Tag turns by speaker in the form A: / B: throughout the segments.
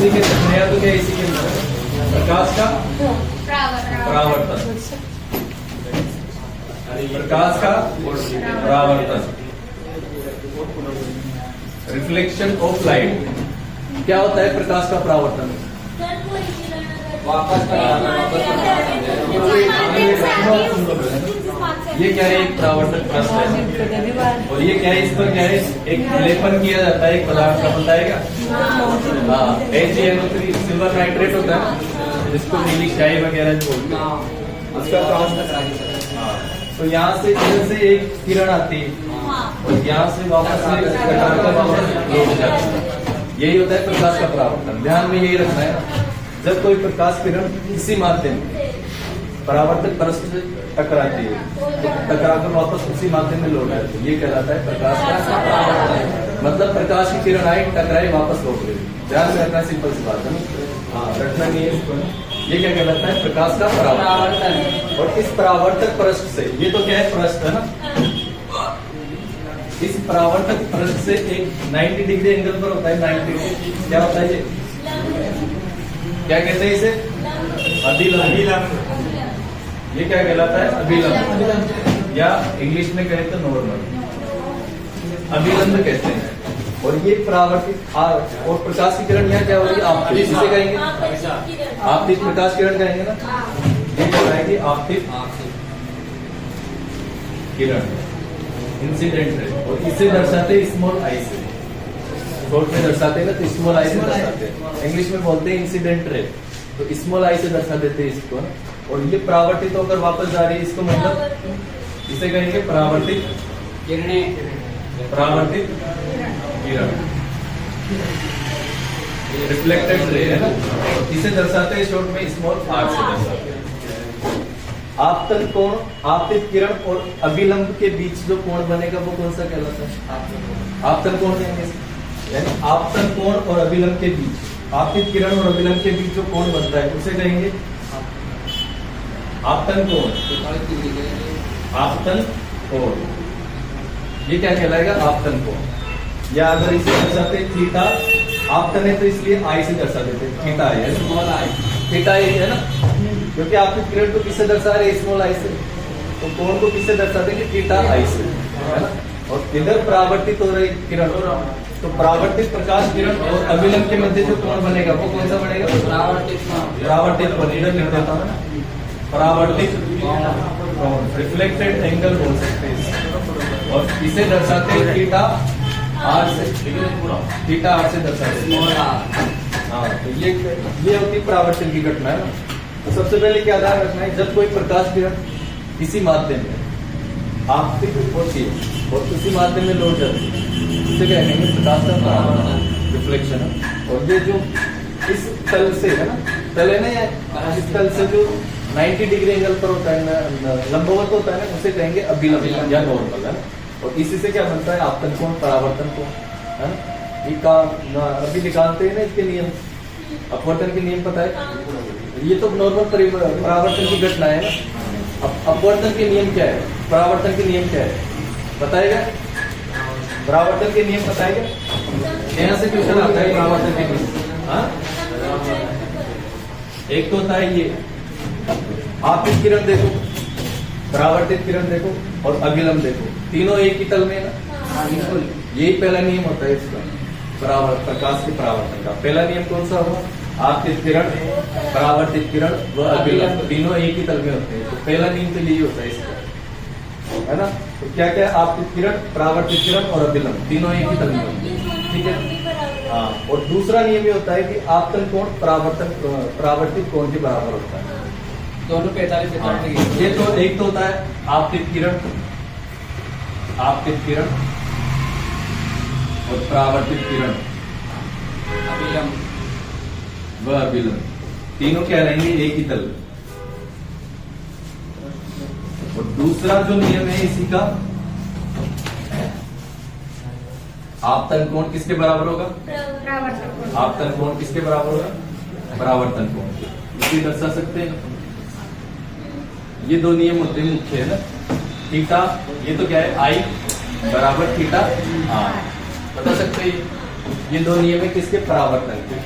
A: इसी के नया तो क्या इसी के अंदर प्रकाश का परावर्तन, प्रकाश का परावर्तन, रिफ्लेक्शन ऑफ लाइट। क्या होता है प्रकाश का परावर्तन?
B: वापस
A: ये क्या है? एक परावर्तक पृष्ठ है और ये क्या है? इस पर क्या है? एक लेपन किया जाता है एक पदार्थ का, बताएगा? हाँ, HNO3 सिल्वर नाइट्रेट होता है जिसको नीली स्याही वगैरह जो बोलते हैं, उसका हाँ। तो यहाँ से इधर से एक किरण आती है और यहाँ से वापस से कटार का वापस लौट जाता है। यही होता है प्रकाश का परावर्तन। ध्यान में यही रखना है, जब कोई प्रकाश किरण किसी माध्यम परावर्तक पृष्ठ से टकराती है तो टकराकर वापस उसी माध्यम में लौट आती है, ये कहलाता है प्रकाश का परावर्तन। मतलब प्रकाश की किरण आई, टकराई, वापस लौट गई। ध्यान में रखना, सिंपल सी बात है ना। हाँ, रखना नहीं है। ये क्या कहलाता है? प्रकाश का परावर्तन। और इस परावर्तक पृष्ठ से, ये तो क्या है? पृष्ठ है ना। इस परावर्तक पृष्ठ से एक 90 डिग्री एंगल पर होता है, 90 डिग्री। क्या होता है ये? क्या कहते हैं इसे? अभिलंब। ये क्या कहलाता है? अभिलंब, या इंग्लिश में कहे तो नॉर्मल, अभिलंब कहते हैं। और ये परावर्तित और प्रकाश की किरण यहाँ क्या होगी? आप इसे कहेंगे आपतित प्रकाश किरण कहेंगे ना। ये कहलाएगी आपतित किरण, इंसिडेंट रे। और इसे दर्शाते स्मॉल आई से, शॉर्ट में दर्शाते हैं ना तो स्मॉल आई से दर्शाते हैं। इंग्लिश में बोलते हैं इंसिडेंट रे, तो स्मॉल आई से दर्शा देते हैं इसको। और ये परावर्तित होकर वापस जा रही है, इसको मतलब इसे कहेंगे परावर्तित
B: किरणें,
A: परावर्तित किरण, रिफ्लेक्टेड रे है ना। इसे दर्शाते हैं शॉर्ट में स्मॉल आर से दर्शाते हैं। आपतन कोण, आपतित किरण और अभिलंब के बीच जो कोण बनेगा वो कौन सा कहलाता है? आपतन कोण कहेंगे, यानी आपतन कोण और अभिलंब के बीच, आपतित किरण और अभिलंब के बीच जो कोण बनता है उसे कहेंगे आपतन कोण। आपतन कोण, ये क्या कहलाएगा? आपतन कोण। या अगर इसे दर्शाते थीटा, आपतन है तो इसलिए आई से दर्शा देते, थीटा आई है, स्मॉल आई, थीटा आई है ना, क्योंकि आपतित किरण को किससे दर्शा रहे? स्मॉल आई से। तो कोण को किससे दर्शा देंगे? थीटा आई से, है ना। और इधर परावर्तित हो रही किरण, तो परावर्तित प्रकाश किरण और अभिलंब के मध्य जो कोण बनेगा वो कौन सा बनेगा? परावर्तित कोण। इधर लिख देता हूं, परावर्तित कोण, रिफ्लेक्टेड एंगल बोल सकते हैं। और इसे दर्शाते हैं थीटा आर से, थीटा आर से दर्शाते हैं। हाँ, तो ये होती परावर्तन की घटना है ना। तो सबसे पहले क्या ध्यान रखना है, जब कोई प्रकाश किरण किसी माध्यम में आपतित होती है और उसी माध्यम में लौट जाती है, इसे क्या कहेंगे? प्रकाश का परावर्तन, रिफ्लेक्शन। और ये जो इस तल से है ना, तल है ना, या इस तल से जो 90 डिग्री एंगल पर होता है ना, लंबवत होता है ना, उसे कहेंगे अभिलंब या नॉर्मल, है ना। और इसी से क्या बनता है? आपतन कोण, परावर्तन कोण, है ना। अभी निकालते हैं ना इसके नियम, अपवर्तन के नियम पता है? ये तो नॉर्मल परावर्तन की घटना है ना। अब अपवर्तन के नियम क्या है? परावर्तन के नियम क्या है बताएगा? परावर्तन के नियम बताएगा? यहाँ से क्वेश्चन आता है परावर्तन के नियम। हाँ, एक तो होता है ये आपतित किरण देखो, परावर्तित किरण देखो और अभिलंब देखो, तीनों एक ही तल में है ना। बिल्कुल, यही पहला नियम होता है इसका, प्रकाश के परावर्तन का। पहला नियम कौन सा हुआ? आपतित किरण, परावर्तित किरण व अभिलंब तीनों एक ही तल में होते हैं। तो पहला नियम तो यही होता है इसका, है ना। तो क्या क्या? आपतित किरण, परावर्तित किरण और अभिलंब तीनों एक ही तल में होते हैं, ठीक है। हाँ, और दूसरा नियम ये होता है कि आपतन कोण परावर्तित कोण के बराबर होता है,
B: दोनों 45 डिग्री।
A: ये तो एक तो होता है आपतित किरण, आपतित किरण और परावर्तित किरण,
B: अभिलंब
A: व अभिलंब तीनों क्या रहेंगे? एक ही तल। और दूसरा जो नियम है इसी का, आपतन कोण किसके बराबर होगा? आपतन कोण किसके बराबर होगा? परावर्तन कोण। इसे दर्शा सकते हैं, ये दो नियम होते हैं मुख्य, है ना। थीटा, ये तो क्या है? आई बराबर थीटा आर, बता सकते हैं। ये दो नियम है किसके? परावर्तन के।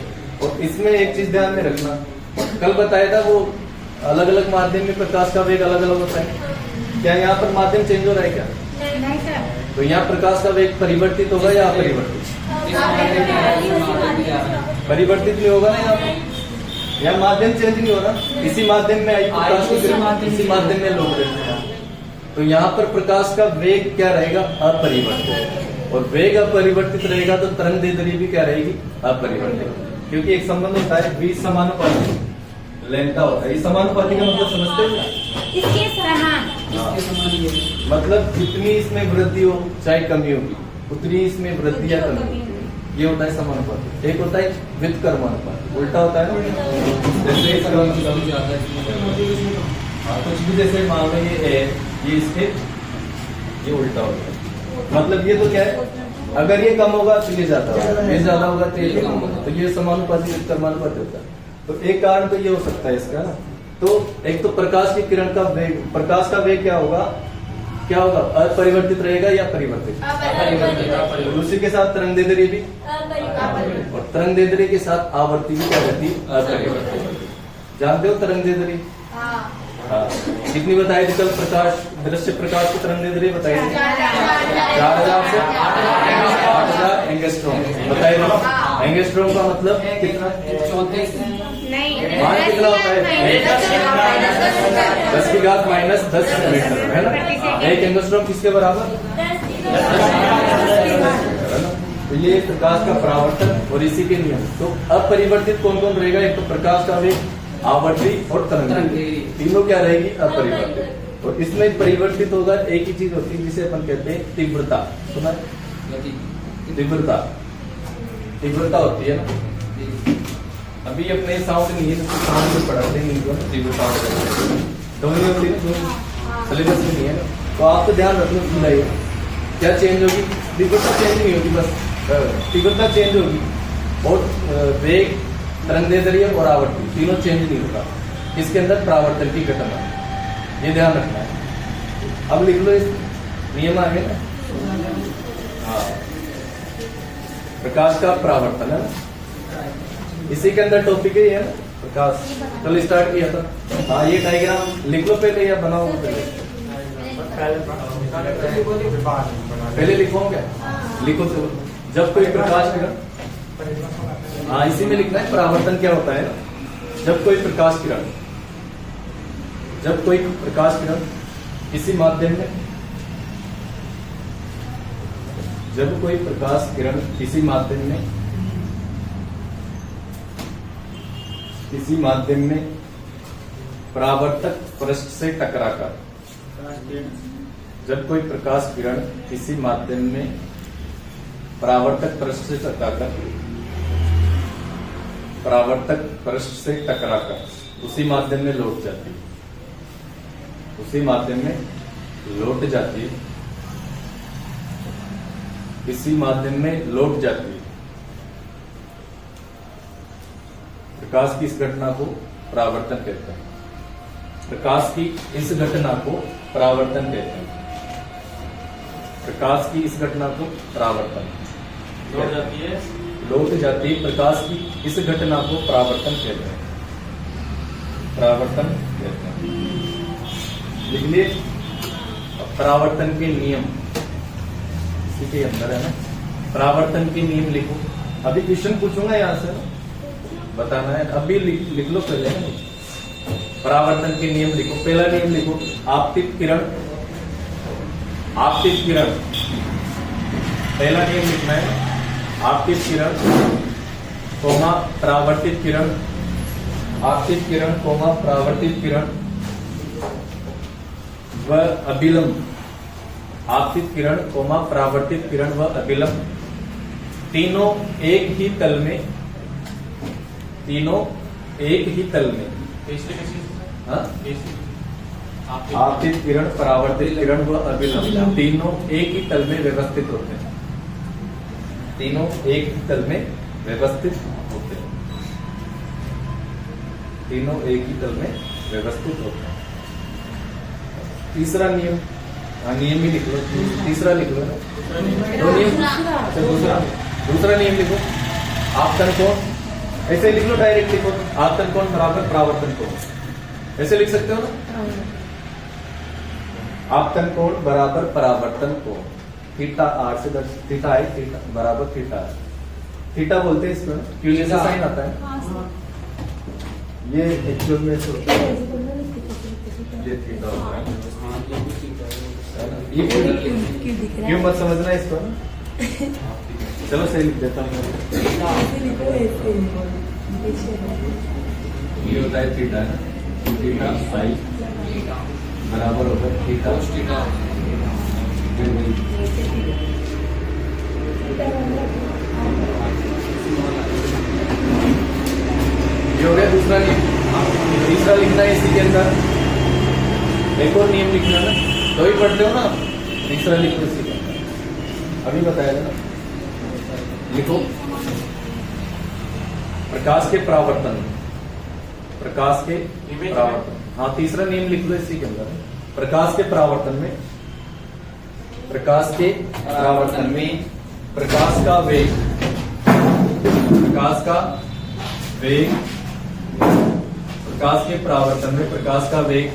A: और इसमें एक चीज ध्यान में रखना, कल बताया था वो अलग अलग माध्यम में प्रकाश का वेग अलग अलग होता है। क्या यहाँ पर माध्यम चेंज हो रहा है क्या?
C: नहीं सर।
A: तो यहाँ प्रकाश का वेग परिवर्तित होगा या अपरिवर्तित? परिवर्तित नहीं होगा ना यहाँ पर। यहाँ माध्यम चेंज नहीं हो रहा, इसी माध्यम में आई प्रकाश की किरण, इसी माध्यम में लोग रहते हैं। तो यहाँ पर प्रकाश का वेग क्या रहेगा? अपरिवर्तित। और वेग अपरिवर्तित रहेगा तो तरंग दैर्ध्य भी क्या रहेगी? अपरिवर्तित। क्योंकि एक संबंध होता है v समानुपाती लेंथा होता है। ये समानुपाती का मतलब समझते हैं ना?
C: इसके समान।
B: इसके समान ये
A: मतलब जितनी इसमें वृद्धि हो चाहे कमी होगी उतनी इसमें वृद्धि या कमी होगी। ये होता है समानुपाती। एक होता है व्युत्क्रमानुपाती, उल्टा होता है ना। जैसे कुछ भी जैसे मान लो ये है, ये इसके ये उल्टा होता है। मतलब ये तो क्या है, अगर ये कम होगा तो ये ज्यादा होगा, ये ज्यादा होगा तो ये कम होगा। तो ये समानुपाती व्युत्क्रमानुपाती होता है। तो एक कारण तो ये हो सकता है इसका। तो एक तो प्रकाश की किरण का वेग, प्रकाश का वेग क्या होगा? क्या होगा? अपरिवर्तित रहेगा या परिवर्तित?
C: अपरिवर्तित।
A: उसी के साथ तरंग दैर्ध्य भी,
C: अपरिवर्तित।
A: और तरंग दैर्ध्य के साथ आवर्ती भी क्या रहती है? अपरिवर्तित। जानते हो तरंग दैर्ध्य? हाँ। कितनी बताई थी कल? प्रकाश, दृश्य प्रकाश की तरंग दैर्ध्य बताई थी 4000 से 8000 एंगस्ट्रॉम बताई थी। एंगस्ट्रॉम का मतलब कितना?
B: 34
C: नहीं।
A: मान कितना होता है? 10 की घात माइनस 10 मीटर है ना। एक एंगस्ट्रॉम किसके बराबर? तो ये प्रकाश का परावर्तन और इसी के नियम। तो अपरिवर्तित कौन कौन रहेगा? एक तो प्रकाश का वेग, आवर्ती और तरंग, तीनों क्या रहेगी? अपरिवर्तित। और इसमें परिवर्तित होगा एक ही चीज होती है जिसे अपन कहते हैं तीव्रता। सुना? तीव्रता, तीव्रता होती है ना। अभी अपने साउंड नहीं है, साउंड में पढ़ाते नहीं तो तीव्रता तो नहीं होती ना, सिलेबस में नहीं है ना। तो आप तो ध्यान रखना सुनाइए क्या चेंज होगी? तीव्रता चेंज नहीं होगी, बस तीव्रता चेंज होगी और वेग, तरंग दैर्ध्य और आवर्ती तीनों चेंज नहीं होगा। इसके अंदर परावर्तन की घटना, ये ध्यान रखना है। अब लिख लो, इस नियम आगे ना। हाँ, प्रकाश का परावर्तन है ना, इसी के अंदर टॉपिक है ना प्रकाश। कल स्टार्ट किया था। हाँ, ये डायग्राम लिख लो पहले या बनाओ पहले लिखोगे? लिखो चलो। जब कोई प्रकाश किरण, हाँ इसी में लिखना है परावर्तन क्या होता है ना। जब कोई प्रकाश किरण, जब कोई प्रकाश किरण किसी माध्यम में, जब कोई प्रकाश किरण किसी माध्यम में, किसी माध्यम में परावर्तक पृष्ठ से टकराकर, जब कोई प्रकाश किरण किसी माध्यम में परावर्तक पृष्ठ से टकराकर, परावर्तक पृष्ठ से टकराकर उसी माध्यम में लौट जाती है, उसी माध्यम में लौट जाती है, इसी माध्यम में लौट जाती है। प्रकाश की इस घटना को परावर्तन कहते हैं। प्रकाश की इस घटना को परावर्तन कहते हैं। प्रकाश की इस घटना को परावर्तन लौट जाती है, लौट जाती है। प्रकाश की इस घटना को परावर्तन कहते हैं, परावर्तन कहते हैं। लिख लिए परावर्तन के नियम, इसी के अंदर है ना। परावर्तन के नियम लिखो। अभी क्वेश्चन पूछूंगा यहाँ से, बताना है। अभी लिख लो पहले परावर्तन के नियम लिखो। पहला नियम लिखो, आपतित किरण, आपतित किरण। पहला नियम लिखना है, आपतित किरण कोमा परावर्तित किरण, आपतित किरण कोमा परावर्तित किरण व अभिलंब, आपतित किरण कोमा परावर्तित किरण व अभिलंब तीनों एक ही तल में, तीनों एक ही तल में। आपतित किरण, परावर्तित किरण व अभिलंब तीनों एक ही तल में व्यवस्थित होते हैं, तीनों एक ही तल में व्यवस्थित होते हैं, तीनों एक ही तल में व्यवस्थित होते हैं। तीसरा नियम, नियम ही लिख लो, तीसरा लिख लो। दो नियम, दूसरा, दूसरा नियम लिखो। आपतन कोण, ऐसे लिख लो, डायरेक्ट लिखो, आपतन कोण बराबर परावर्तन कोण, ऐसे लिख सकते हो ना। आपतन कोण बराबर परावर्तन कोण, थीटा आर से थीटा है, थीटा बराबर थीटा है, थीटा बोलते हैं इसमें, क्यों जैसा साइन आता है, ये एक्चुअल में ये थीटा होता है, ये क्यों मत समझना इसको, चलो सही लिख देता हूँ, ये होता है थीटा है ना, थीटा साइन बराबर होता है थीटा ये हो गया दूसरा नियम। तीसरा लिखना है इसी के अंदर, एक और नियम लिखना है, तो ही पढ़ते हो ना, तीसरा लिखो इसी के अंदर, अभी बताया ना, लिखो प्रकाश के परावर्तन, प्रकाश के परावर्तन, हाँ तीसरा नियम लिख लो इसी के अंदर, प्रकाश के परावर्तन में, प्रकाश के परावर्तन में प्रकाश का वेग, प्रकाश का वेग, प्रकाश के परावर्तन में प्रकाश का वेग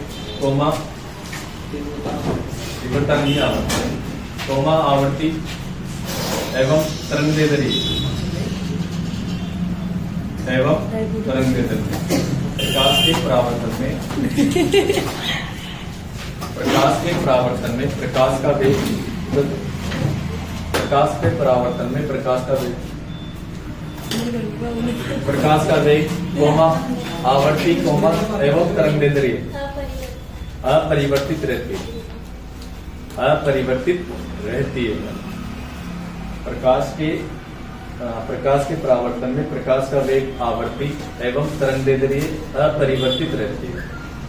A: कोमा तीव्रता नहीं आवृत्ति, कोमा आवृत्ति एवं तरंगदैर्घ्य, एवं तरंगदैर्घ्य, प्रकाश के परावर्तन में, प्रकाश के परावर्तन में प्रकाश का वेग, प्रकाश के परावर्तन में प्रकाश का वेग, प्रकाश का वेग कोमा आवर्ती कोमा एवं तरंगदैर्घ्य अपरिवर्तित रहती है, अपरिवर्तित रहती है। प्रकाश के परावर्तन में प्रकाश का वेग आवर्ती एवं तरंगदैर्घ्य अपरिवर्तित रहती है।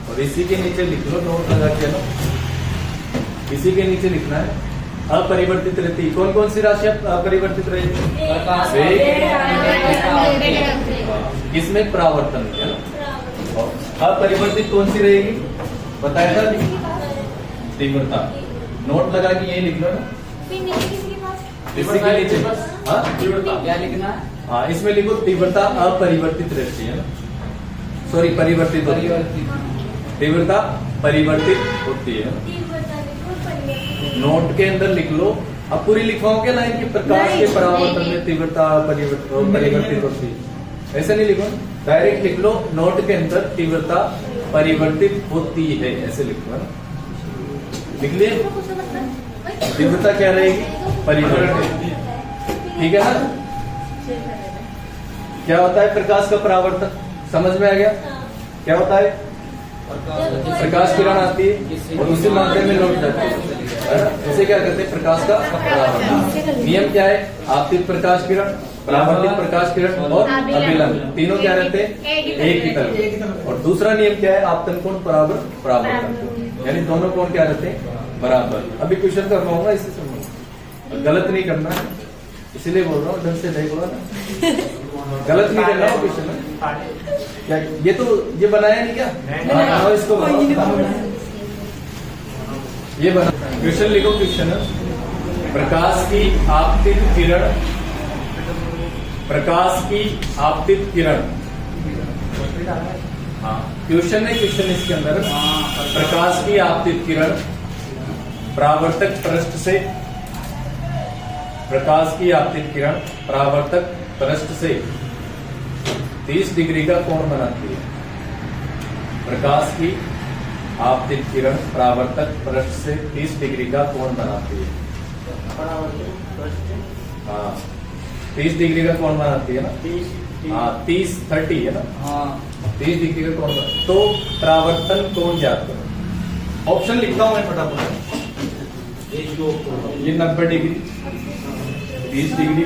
A: और इसी के नीचे लिख लो, नोट लगा के ना, इसी के नीचे लिखना है अपरिवर्तित रहती। कौन कौन सी राशि अपरिवर्तित रहेगी? किसमें? परावर्तन है ना। अपरिवर्तित कौन सी रहेगी बताया था? तीव्रता। नोट लगा के यही लिख लो ना, इसी के नीचे। हाँ
B: क्या लिखना है?
A: हाँ, इसमें लिखो तीव्रता अपरिवर्तित रहती है ना, सॉरी परिवर्तित होती है। तीव्रता परिवर्तित होती है। नोट के अंदर लिख लो। अब पूरी लिखवाओगे लाइन की प्रकाश के परावर्तन में तीव्रता परिवर्तित होती है, ऐसे नहीं लिखो, डायरेक्ट लिख लो। नोट के अंदर तीव्रता परिवर्तित होती है, ऐसे लिखो ना। लिख लिए? तीव्रता क्या रहेगी? परिवर्तित। ठीक है ना। क्या होता है प्रकाश का परावर्तन? समझ में आ गया क्या होता है? प्रकाश किरण आती है और उसी माध्यम में लौट जाती है, इसे क्या कहते हैं? प्रकाश का परावर्तन। नियम क्या है? आपतित प्रकाश किरण, परावर्तित प्रकाश किरण और अभिलंब, तीनों क्या रहते हैं? एक ही तरफ। और दूसरा नियम क्या है? आपतन कोण बराबर परावर्तन, यानी दोनों कोण क्या रहते हैं? बराबर। अभी क्वेश्चन करवाऊंगा, इसी से गलत नहीं करना है, इसीलिए बोल रहा हूँ, ढंग से नहीं बोला ना, गलत नहीं करना है क्वेश्चन। क्या ये तो ये बनाया नहीं क्या? हाँ, इसको ये बना। क्वेश्चन लिखो। क्वेश्चन प्रकाश की आपतित किरण, प्रकाश की आपतित किरण। हाँ, क्वेश्चन है, क्वेश्चन इसके अंदर प्रकाश की आपतित किरण परावर्तक पृष्ठ से, प्रकाश की आपतित किरण परावर्तक पृष्ठ से 30 डिग्री का कोण बनाती है। प्रकाश की आपतित किरण परावर्तक पृष्ठ से 30 डिग्री का कोण बनाती है। हाँ, 30 डिग्री का कोण बनाती है ना। हाँ, 30 है ना।
B: हाँ,
A: 30 डिग्री का कोण। तो परावर्तन कोण ज्ञात करो। ऑप्शन लिखता हूं मैं फटाफट। ये 90 डिग्री, 30 डिग्री,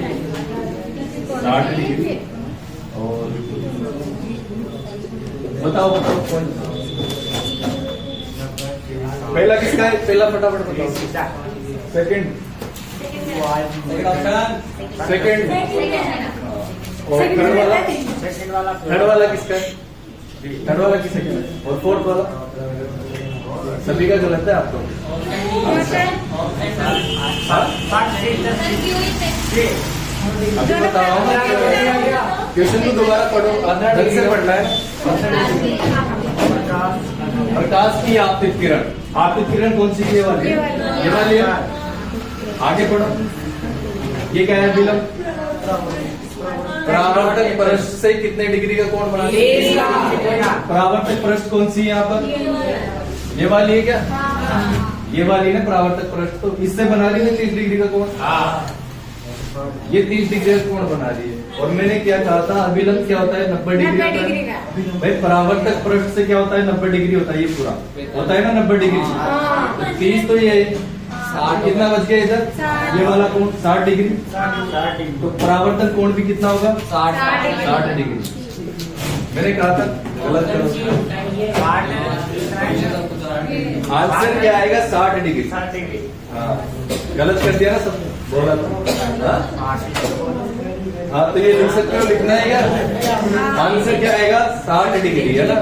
A: 60 डिग्री और बताओ कौन? पहला किसका है? पहला फटाफट बताओ। सेकंड, सेकंड और थर्ड वाला? थर्ड वाला किसका है? थर्ड वाला किसका है? और फोर्थ वाला? सभी का गलत है आपको। अभी बताओ क्वेश्चन को दोबारा पढ़ो, ढंग से पढ़ना है। प्रकाश की आपतित किरण, आपतित किरण कौन सी? ये वाली, ये वाली है। आगे पढ़ो, ये क्या है? विलंब। परावर्तक पृष्ठ से कितने डिग्री का कोण बना? परावर्तक पृष्ठ कौन सी है यहाँ पर? ये वाली है क्या? ये वाली ना परावर्तक पृष्ठ, तो इससे बना रही है 30 डिग्री का कोण। ये 30 डिग्री का कोण बना रही है। और मैंने क्या कहा था, अभिलंब क्या होता है? 90 डिग्री होता है। भाई परावर्तक पृष्ठ से क्या होता है? 90 डिग्री होता है। ये पूरा होता है ना 90 डिग्री। 30 तो ये है, कितना बच गया इधर? ये वाला कोण 60 डिग्री। तो परावर्तन कोण भी कितना होगा? 60 डिग्री। मैंने कहा था गलत करो। आंसर क्या आएगा? 60 डिग्री। हाँ, गलत कर दिया ना सबने, बोला था। हाँ, तो ये लिख सकते हो, लिखना है क्या? आंसर क्या आएगा? 60 डिग्री है ना।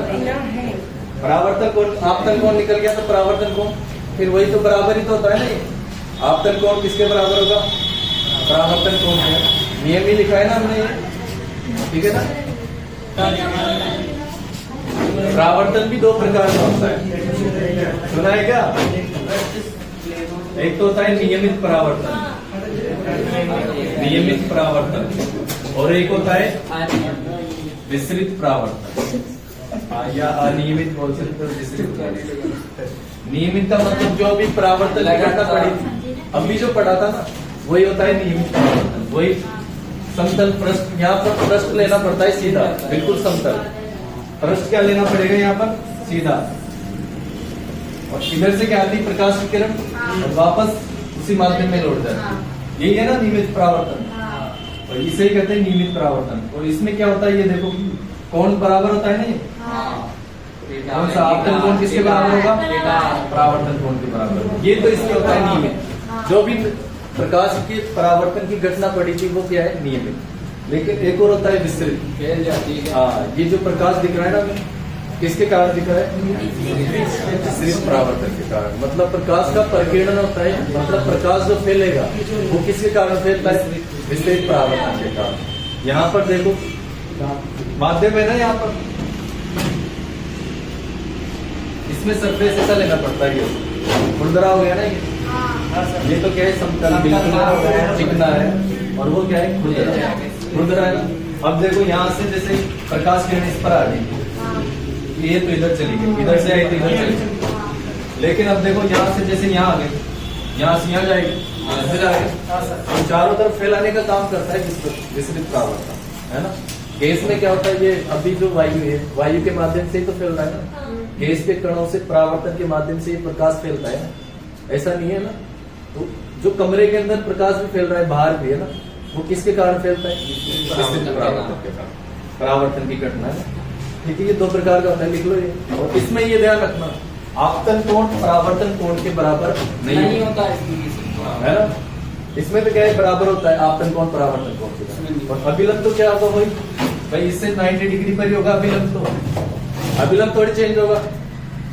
A: परावर्तन कोण, आपतन कोण निकल गया, तो परावर्तन कोण फिर वही तो बराबर ही तो होता है ना। ये आपतन कोण किसके बराबर होगा? परावर्तन कोण है। नियम ही लिखा है ना हमने ये, ठीक है ना। परावर्तन भी दो प्रकार का होता है, सुना है क्या? एक तो होता है नियमित परावर्तन, नियमित परावर्तन, और एक होता है विस्तृत परावर्तन, या अनियमित बोल सकते हो, विस्तृत। नियमित का मतलब जो भी परावर्तन करना पड़ी, अभी जो पढ़ा था ना, वही होता है नियमित परावर्तन। वही समतल पृष्ठ, यहाँ पर पृष्ठ लेना पड़ता है सीधा, बिल्कुल समतल। पृष्ठ क्या लेना पड़ेगा यहाँ पर? सीधा। और इधर से क्या आती? प्रकाश की किरण, और वापस उसी माध्यम में लौट जाती है। यही है ना नियमित परावर्तन, और इसे ही कहते हैं नियमित परावर्तन। और इसमें क्या होता है? ये देखो, कोण बराबर होता है ना। ये कौन सा? आपतन कोण किसके बराबर होगा? परावर्तन कोण के बराबर। ये तो इसमें होता है नियमित। जो भी प्रकाश के परावर्तन की घटना पड़ी थी वो क्या है? नियमित। लेकिन एक और होता है विस्तृत। हाँ, ये जो प्रकाश दिख रहा है ना, किसके कारण दिख रहा है? विस्तृत परावर्तन के कारण। मतलब प्रकाश का परिकिरण होता है, मतलब प्रकाश जो फैलेगा वो किसके कारण फैलता है? विस्तृत परावर्तन के कारण। यहाँ पर देखो, माध्यम है ना, यहाँ पर इसमें सरफेस ऐसा लेना पड़ता है। ये खुरदरा हो गया ना, ये तो क्या है? समतल बिल्कुल चिकना है, और वो क्या है? खुरदरा है ना। अब देखो, यहाँ से जैसे प्रकाश किरण इस पर आ गई, ये तो इधर चली गई, इधर से आई तो इधर चली गई। लेकिन अब देखो, यहाँ से जैसे यहाँ आ गई, यहाँ से यहाँ जाएगी, यहाँ से जाएगी, चारों तरफ फैलाने का काम करता है विस्तृत परावर्तन, है ना। गैस में क्या होता है? ये अभी जो वायु है, वायु के माध्यम से ही तो फैल रहा है ना। गैस के कणों से परावर्तन के माध्यम से ये प्रकाश फैलता है ना, ऐसा नहीं है ना। तो जो कमरे के अंदर प्रकाश भी फैल रहा है, बाहर भी है ना, वो किसके कारण फैलता है? विस्तृत परावर्तन के कारण। परावर्तन की घटना है, ठीक है। ये दो प्रकार का होता है, लिख लो ये। और इसमें ये ध्यान रखना, आपतन कोण परावर्तन कोण के बराबर नहीं होता है ना। इसमें तो क्या है? बराबर होता है आपतन कोण परावर्तन कोण के। और अभिलंब तो क्या होगा? भाई इससे 90 डिग्री पर ही होगा अभिलंब। तो अभिलंब थोड़ी चेंज होगा,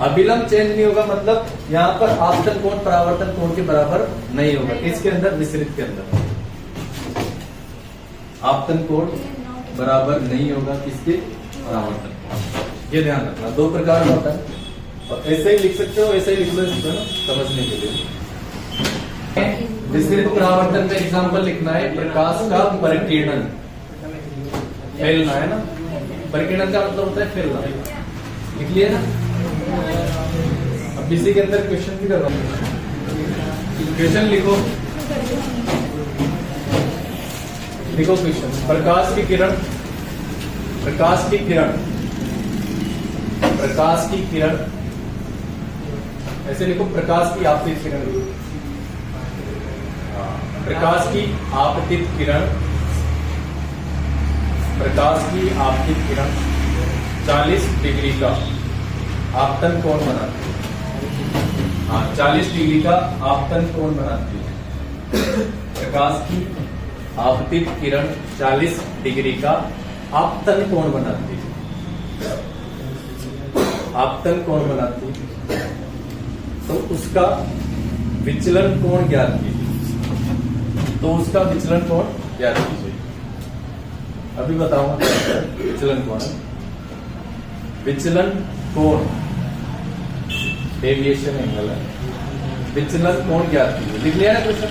A: अभिलंब चेंज नहीं होगा, मतलब यहाँ पर आपतन कोण परावर्तन कोण के बराबर नहीं होगा। इसके अंदर, विस्तृत के अंदर आपतन कोण बराबर नहीं होगा किसके? परावर्तन। ये ध्यान रखना, दो प्रकार का होता है। और ऐसे ही लिख सकते हो, ऐसे ही लिख लो इसको ना, समझने के लिए। विस्तृत परावर्तन का एग्जाम्पल लिखना है, प्रकाश का परिकिरण, फैलना है ना। परिकिरण का मतलब होता है फैलना, लिख लिया ना। अब इसी के अंदर क्वेश्चन भी कर रहा हूँ, क्वेश्चन लिखो, लिखो क्वेश्चन। प्रकाश की किरण, प्रकाश की किरण, प्रकाश की किरण, ऐसे लिखो, प्रकाश की आपतित किरण, प्रकाश की आपतित किरण, प्रकाश की आपतित किरण 40 डिग्री का आपतन कोण बनाती है। हाँ, 40 डिग्री का आपतन कोण बनाती है। प्रकाश की आपतित किरण 40 डिग्री का आपतन कोण बनाती है। आपतन कोण बनाती है, तो उसका विचलन कोण ज्ञात कीजिए। तो उसका विचलन कोण याद कीजिए। अभी बताऊंगा क्या होता है विचलन कोण। विचलन कोण डेविएशन एंगल है। विचलन कोण ज्ञात कीजिए। लिख लिया ना क्वेश्चन?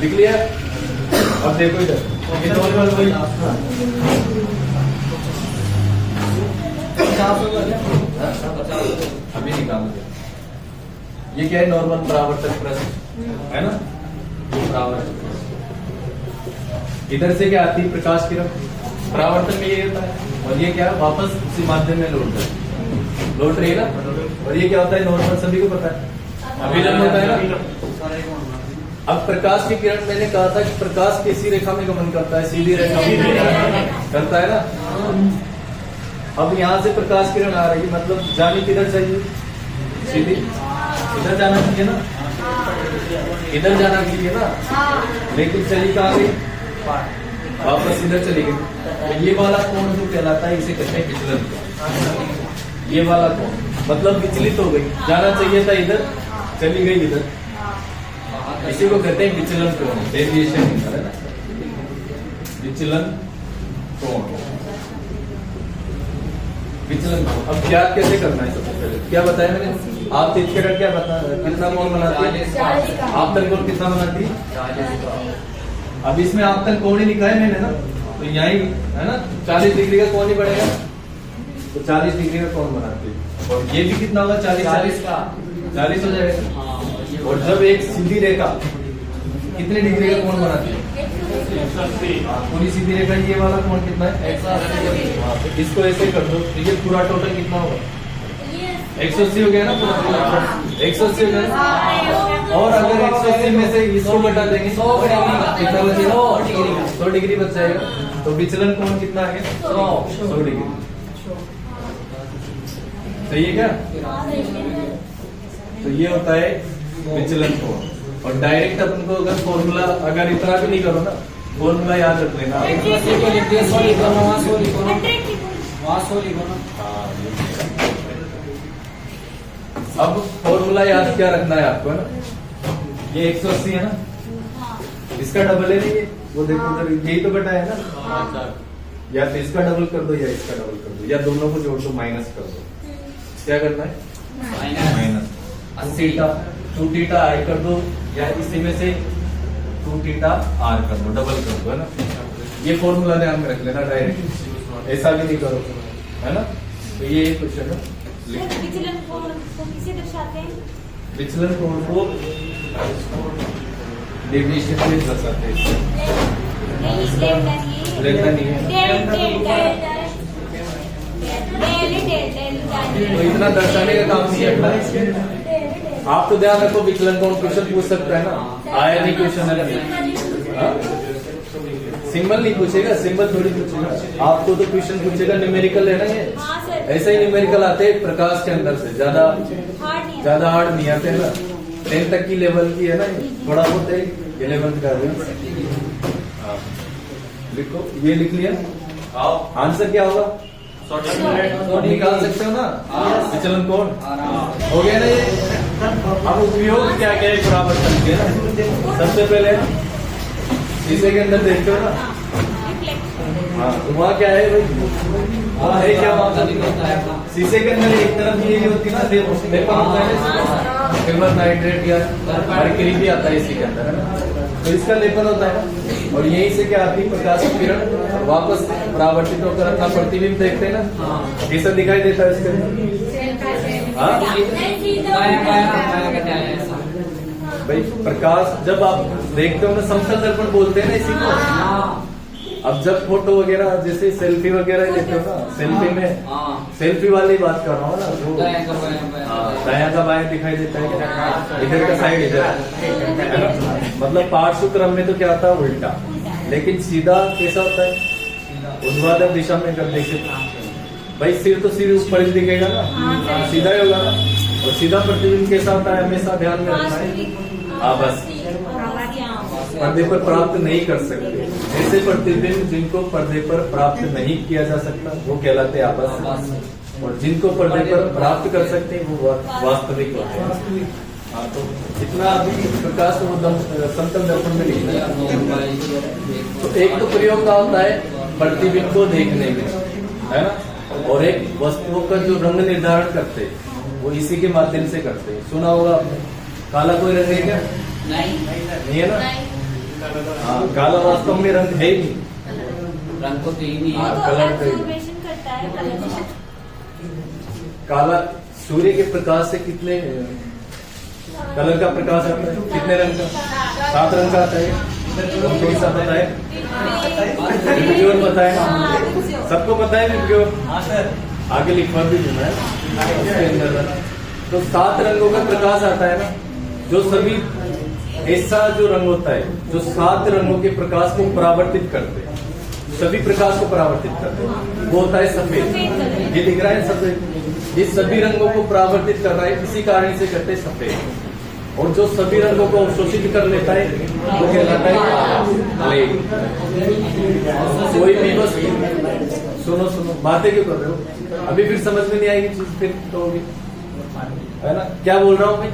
A: लिख लिया। अब देखो इधर ये नॉर्मल वही अभी निकाल दिया। ये क्या है? नॉर्मल परावर्तक प्रश्न है ना, ये परावर्तक प्रश्न। इधर से क्या आती है? प्रकाश किरण। परावर्तन में ये होता है, और ये क्या वापस उसी माध्यम में लौट रही है ना। और ये क्या होता है? नॉर्मल, सभी को पता है, अभिलंब होता है ना। अब प्रकाश की किरण, मैंने कहा था कि प्रकाश किसी रेखा में गमन करता है, सीधी रेखा में करता है ना। अब यहाँ से प्रकाश किरण आ रही है, मतलब जानी किधर चाहिए? सीधी इधर जाना चाहिए ना, इधर जाना चाहिए ना, लेकिन चली कहाँ गई? वापस इधर चली गई। तो ये वाला कोण जो कहलाता है, इसे कहते हैं विचलन। ये वाला कोण मतलब विचलित हो गई, जाना चाहिए था इधर, चली गई इधर, इसी को कहते हैं विचलन कोण, डेविएशन है ना, विचलन कोण। विचलन कोण अब ज्ञात कैसे करना है? सबसे पहले क्या बताया मैंने? आप तीर्थकरण क्या बता, कितना कोण बनाती है? आपतन कोण कितना बनाती है? अब इसमें आपतन कोण ही लिखा है मैंने ना, तो यही है ना 40 डिग्री का कोण ही पड़ेगा, तो 40 डिग्री का कोण बनाती है। और ये भी कितना होगा? 40 का 40 हो जाएगा। और जब एक सीधी रेखा कितने डिग्री का कोण बनाती है? पूरी सीधी रेखा, ये वाला कोण कितना है? 180। इसको ऐसे कर दो, तो ये पूरा टोटल कितना होगा? 180 हो गया ना पूरा? 180 हो गया ना? और अगर 180 में से इसको घटा देंगे, 100 कितना बचेगा? 100 डिग्री बच जाएगा। तो विचलन कोण कितना आ गया? 100 डिग्री। सही है क्या? तो ये होता है विचलन कोण। और डायरेक्ट अपन को अगर फॉर्मूला, अगर इतना भी नहीं करो ना, फॉर्मूला याद रख लेना। अब फॉर्मूला याद क्या रखना है आपको ना, ये 180 है ना, इसका डबल है नहीं, ये वो देखो उधर यही तो बटा है ना, या तो इसका डबल कर दो या इसका डबल कर दो, या दोनों को जोड़ दो, माइनस कर दो। क्या करना है? माइनस 2 थीटा आई कर दो, या इसी में से 2 थीटा आर कर दो, डबल कर दो, है ना। ये फॉर्मूला ध्यान में रख लेना, डायरेक्ट ऐसा भी नहीं करो, है ना। तो ये क्वेश्चन है।
C: विचलन कोण को किसे दर्शाते हैं?
A: विचलन कोण को डेविएशन से दर्शाते हैं।
C: डेल्टा नहीं है।
A: तो इतना दर्शाने का काम नहीं है। आप तो ध्यान रखो, विचलन कोण क्वेश्चन पूछ सकता है ना, आया नहीं क्वेश्चन है। सिंबल नहीं पूछेगा, सिंबल थोड़ी पूछेगा आपको, तो क्वेश्चन पूछेगा न्यूमेरिकल है ना ये। ऐसे ही न्यूमेरिकल आते हैं प्रकाश के अंदर से, ज्यादा हार्ड नहीं आते ना। 10 तक की लेवल की है ना, थोड़ा बहुत है 11th का। लिखो, ये लिख लिया। आंसर क्या होगा? निकाल सकते हो ना विचलन कोण? हो गया ना ये। अब उपयोग क्या क्या है परावर्तन के ना? सबसे पहले शीशे के अंदर देखते हो ना, हाँ, तो वहाँ क्या है भाई? वहाँ है क्या? वहाँ शीशे के अंदर एक तरफ ये होती है ना, लेपन होता है, सिल्वर नाइट्रेट या मरकरी भी आता है इसी के अंदर, है ना। तो इसका लेपन होता है, और यहीं से क्या आती है? प्रकाश की किरण वापस परावर्तित होकर अपना प्रतिबिंब देखते हैं ना, ये सब दिखाई देता है इसके अंदर। भाई प्रकाश जब आप देखते हो ना, समतल दर्पण बोलते हैं ना इसी को। अब जब फोटो वगैरह जैसे सेल्फी वगैरह लेते हो ना, सेल्फी में सेल्फी वाली बात कर रहा हूँ ना, वो दायां का बायां दिखाई देता है, इधर का साइड इधर, मतलब पार्श्व क्रम में तो क्या होता है? उल्टा। लेकिन सीधा कैसा होता है? ऊर्ध्वाधर दिशा में कर देखे भाई, सिर तो सिर ऊपर ही दिखेगा ना, सीधा ही होगा ना। और सीधा प्रतिबिंब कैसा होता है? हमेशा ध्यान में रखना है। बस पर्दे पर प्राप्त नहीं कर सकते ऐसे प्रतिबिंब जिनको पर्दे पर प्राप्त नहीं किया जा सकता, वो कहलाते हैं आभासी। और जिनको पर्दे पर प्राप्त कर सकते हैं, वो वास्तविक होते हैं। हाँ, तो इतना अभी प्रकाश को समतल दर्पण में लिखना है। तो एक तो प्रयोग का होता है प्रतिबिंब को देखने में, है ना, और एक वस्तुओं का जो रंग निर्धारण करते हैं वो इसी के माध्यम से करते हैं। सुना होगा आपने, काला कोई रंग है क्या? नहीं है ना। हाँ, काला वास्तव में रंग है ही नहीं।
B: रंग को तो ही नहीं
A: हाँ,
B: है।
C: वो तो
A: कलर का ही।
C: absorption करता है कलर।
A: काला सूर्य के प्रकाश से कितने कलर का प्रकाश आता है? कितने रंग का? 7 रंग का आता है। कौन सा पता है? विबग्योर पता है? सबको पता है विबग्योर? हाँ सर। आगे लिखवा भी देना है उसके अंदर। तो 7 रंगों का प्रकाश आता है ना, जो सभी ऐसा जो रंग होता है जो 7 रंगों के प्रकाश को परावर्तित करते हैं, सभी प्रकाश को परावर्तित करते हैं, वो होता है सफेद। ये दिख रहा है सफेद, ये सभी रंगों को परावर्तित कर रहा है, इसी कारण से कहते हैं सफेद। और जो सभी रंगों को अवशोषित कर लेता है वो कहलाता है काला। कोई भी वस्तु, सुनो बातें क्यों कर रहे हो? अभी फिर समझ में नहीं आएगी चीज, फिर तो होगी, है ना। क्या बोल रहा हूँ मैं?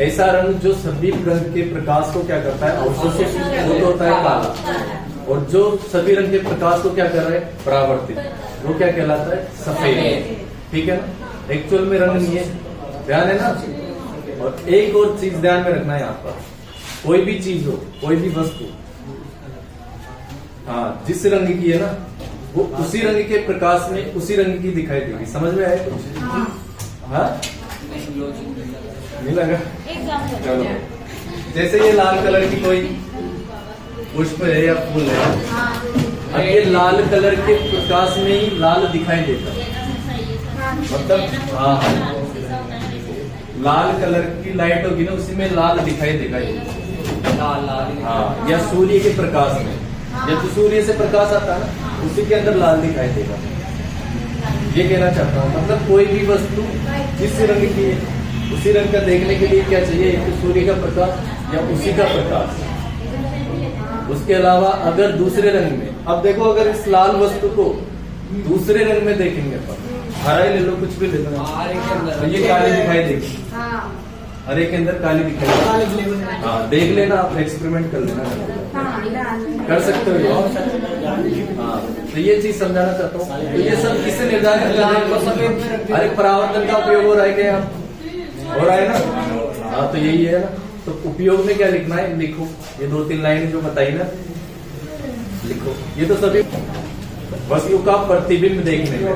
A: ऐसा रंग जो सभी रंग के प्रकाश को क्या करता है? अवशोषित, वो तो होता है काला। और जो सभी रंग के प्रकाश को क्या कर रहा है? परावर्तित, वो क्या कहलाता है? सफेद। ठीक है ना। एक्चुअल में रंग नहीं है, ध्यान है ना। और एक और चीज ध्यान में रखना है यहाँ पर, कोई भी चीज हो, कोई भी वस्तु, हाँ, जिस रंग की है ना वो उसी रंग के प्रकाश में उसी रंग की दिखाई देगी। समझ में आया कुछ? हाँ, नहीं लगा? चलो, जैसे ये लाल कलर की कोई पुष्प है या फूल है, अब ये लाल कलर के प्रकाश में ही लाल दिखाई देता है, मतलब हाँ, लाल कलर की लाइट होगी ना उसी में लाल दिखाई देगा ये। हाँ, या सूर्य के प्रकाश में, जब तो सूर्य से प्रकाश आता है ना उसी के अंदर लाल दिखाई देगा। ये कहना चाहता हूँ, मतलब कोई भी वस्तु जिस रंग की है उसी रंग का देखने के लिए क्या चाहिए? एक तो सूर्य का प्रकाश या उसी का प्रकाश। उसके अलावा अगर दूसरे रंग में, अब देखो अगर इस लाल वस्तु को दूसरे रंग में देखेंगे अपन, हरा ही ले लो, कुछ भी ले लो, तो ये काली दिखाई देगी। हरे के अंदर काली दिखाई देगी। हाँ, देख लेना, आप एक्सपेरिमेंट कर लेना, कर सकते हो ये। हाँ, तो ये चीज समझाना चाहता हूँ। तो ये सब किससे निर्धारित कर रहे हैं? अरे परावर्तन का उपयोग हो रहा है क्या? हो रहा है ना। हाँ, तो यही है ना। तो उपयोग में क्या लिखना है? लिखो, ये 2-3 लाइन जो बताई ना, लिखो। ये तो सभी वस्तु का प्रतिबिंब देखने में।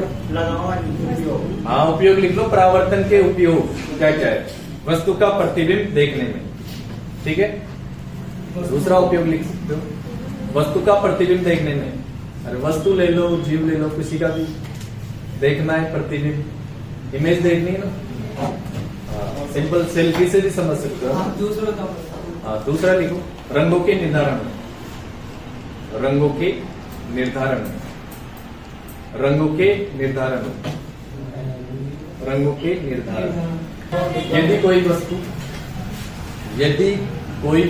A: हाँ, उपयोग लिख लो, परावर्तन के उपयोग क्या क्या है? वस्तु का प्रतिबिंब देखने में, ठीक है। दूसरा उपयोग लिख सकते हो, वस्तु का प्रतिबिंब देखने में। अरे वस्तु ले लो, जीव ले लो, किसी का भी देखना है प्रतिबिंब, इमेज देखनी है ना। सिंपल सेल्फी से भी समझ सकते हो। हाँ, दूसरा लिखो, रंगों के निर्धारण। रंगों के निर्धारण, रंगों के निर्धारण, रंगों के निर्धारण। यदि कोई वस्तु यदि कोई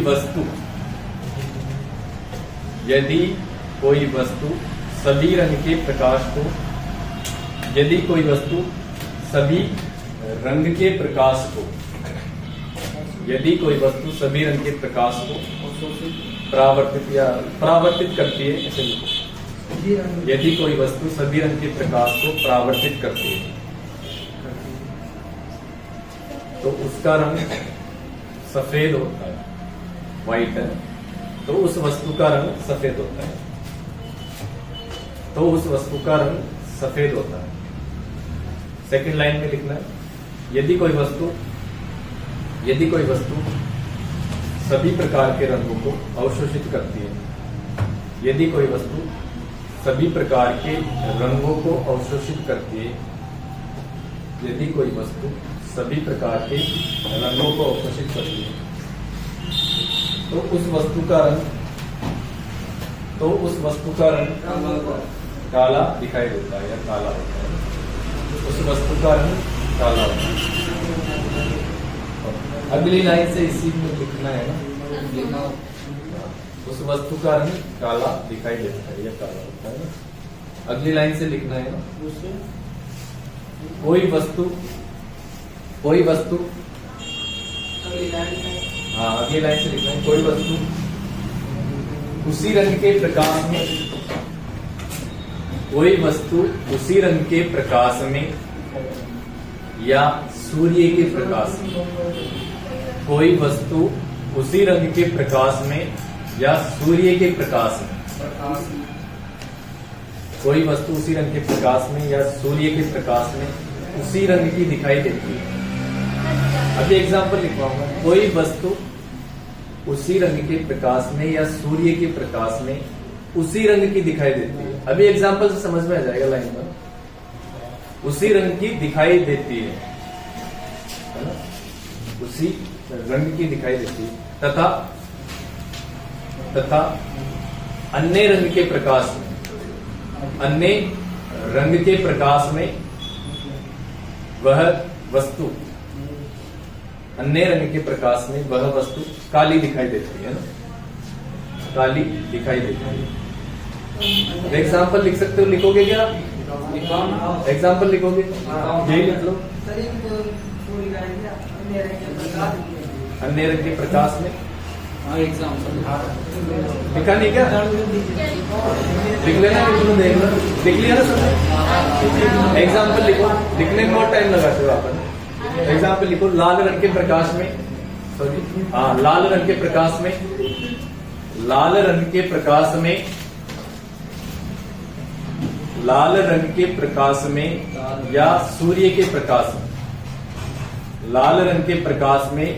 A: वस्तु सभी रंग के प्रकाश को यदि कोई वस्तु सभी रंग के प्रकाश को यदि कोई वस्तु सभी रंग के प्रकाश को परावर्तित करती है, ऐसे लिखो। यदि कोई वस्तु सभी रंग के प्रकाश को परावर्तित करती है तो उसका रंग सफेद होता है, व्हाइट है, तो उस वस्तु का रंग सफेद होता है, तो उस वस्तु का रंग सफेद होता है। सेकंड लाइन में लिखना है, यदि कोई वस्तु सभी प्रकार के रंगों को अवशोषित करती है, यदि कोई वस्तु सभी प्रकार के रंगों को अवशोषित करती है, यदि कोई वस्तु सभी प्रकार के रंगों को अवशोषित करती है, तो उस वस्तु का रंग काला दिखाई देता है या काला होता है। उस वस्तु का रंग काला होता है। अगली लाइन से इसी में लिखना है ना, उस वस्तु का रंग काला दिखाई देता है या काला होता है ना। अगली लाइन से लिखना है ना, कोई वस्तु हाँ अगली लाइन से लिखना है। कोई वस्तु उसी रंग के प्रकाश में, कोई वस्तु उसी रंग के प्रकाश में या सूर्य के प्रकाश में, कोई वस्तु उसी रंग के प्रकाश में या सूर्य के प्रकाश में, कोई वस्तु उसी रंग के प्रकाश में या सूर्य के प्रकाश में उसी रंग की दिखाई देती है। अभी एग्जाम्पल लिखवाऊंगा। कोई वस्तु उसी रंग के प्रकाश में या सूर्य के प्रकाश में उसी रंग की दिखाई देती है। अभी एग्जाम्पल से समझ में आ जाएगा लाइन में। उसी रंग की दिखाई देती है ना? उसी रंग की दिखाई देती है तथा अन्य रंग के प्रकाश में, अन्य रंग के प्रकाश में वह वस्तु, अन्य रंग के प्रकाश में वह वस्तु काली दिखाई देती है ना? काली दिखाई देती है। एग्जाम्पल लिख सकते हो, लिखोगे क्या? एग्जाम्पल लिखोगे? यही लिख लो। अन्य रंग के प्रकाश में लिखा नहीं क्या? लिख लेना, देख लो, लिख लिया ना सब? एग्जाम्पल लिखो, लिखने में बहुत टाइम लगाते हो आप। एग्जाम्पल लिखो। लाल रंग के प्रकाश में, सॉरी हाँ, लाल रंग के प्रकाश में, लाल रंग के प्रकाश में, लाल रंग के प्रकाश में या सूर्य के प्रकाश में, लाल रंग के प्रकाश में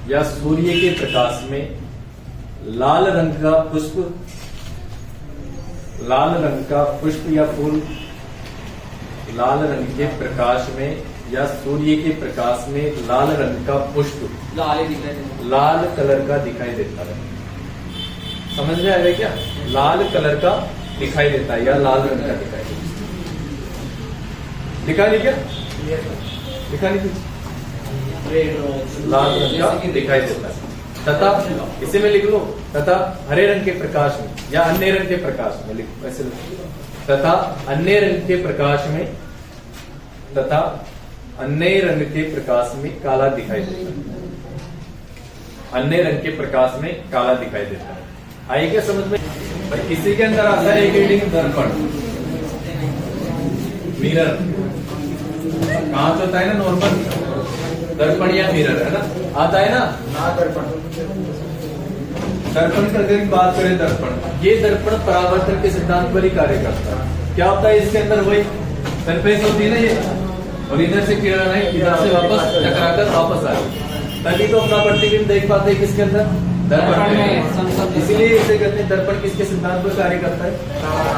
A: या सूर्य के प्रकाश में लाल रंग का पुष्प, लाल रंग का पुष्प या फूल लाल रंग के प्रकाश में या सूर्य के प्रकाश में लाल रंग का पुष्प लाल कलर का दिखाई देता है। समझ में आएगा क्या? लाल कलर का दिखाई देता है या लाल रंग का दिखाई देता है। लिखा नहीं क्या? लिखा नहीं कुछ? लाल रंग का दिखाई देता है तथा, इसे में लिख लो, तथा हरे रंग के प्रकाश में या अन्य रंग के प्रकाश में, लिखो ऐसे लिखो। तथा अन्य रंग के प्रकाश में, तथा अन्य रंग के प्रकाश में काला दिखाई देता है। अन्य रंग के प्रकाश में काला दिखाई देता है। आइए क्या समझ में? इसी के अंदर आता है एक रीडिंग दर्पण, मिरर। कहां से होता है ना? नॉर्मल दर्पण या मिरर, है ना? आता है ना? दर्पण की अगर बात करें, दर्पण, ये दर्पण परावर्तन के सिद्धांत पर ही कार्य करता है। क्या होता है इसके अंदर? वही सरफेस होती है ना ये, और इधर से किरण है, इधर से वापस टकराकर वापस आ रही, तभी तो अपना प्रतिबिंब देख पाते हैं किसके अंदर? दर्पण में। इसीलिए इसे कहते हैं दर्पण किसके सिद्धांत पर कार्य करता है?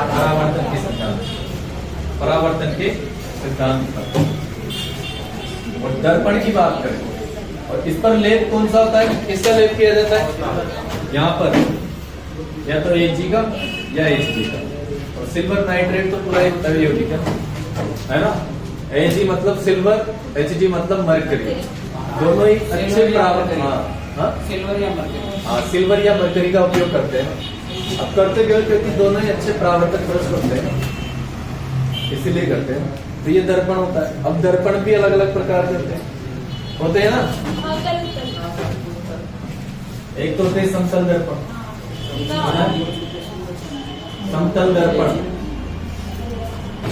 A: परावर्तन के सिद्धांत, परावर्तन के सिद्धांत पर। और दर्पण की बात करें, और इस पर लेप कौन सा होता है? किसका लेप किया जाता है? यहाँ पर या तो Hg का या Hg का। और सिल्वर नाइट्रेट तो पूरा एक तभी होगी क्या, है ना? Ag मतलब सिल्वर, Hg मतलब मरकरी, दोनों ही अच्छे परावर्तन। सिल्वर या मरकरी, हाँ सिल्वर या मरकरी का उपयोग करते हैं। अब करते क्यों? क्योंकि दोनों ही अच्छे परावर्तक ब्रश करते हैं, इसीलिए करते हैं। तो ये दर्पण होता है। अब दर्पण भी अलग अलग प्रकार के होते हैं ना? एक तो होते हैं समतल दर्पण, समतल दर्पण,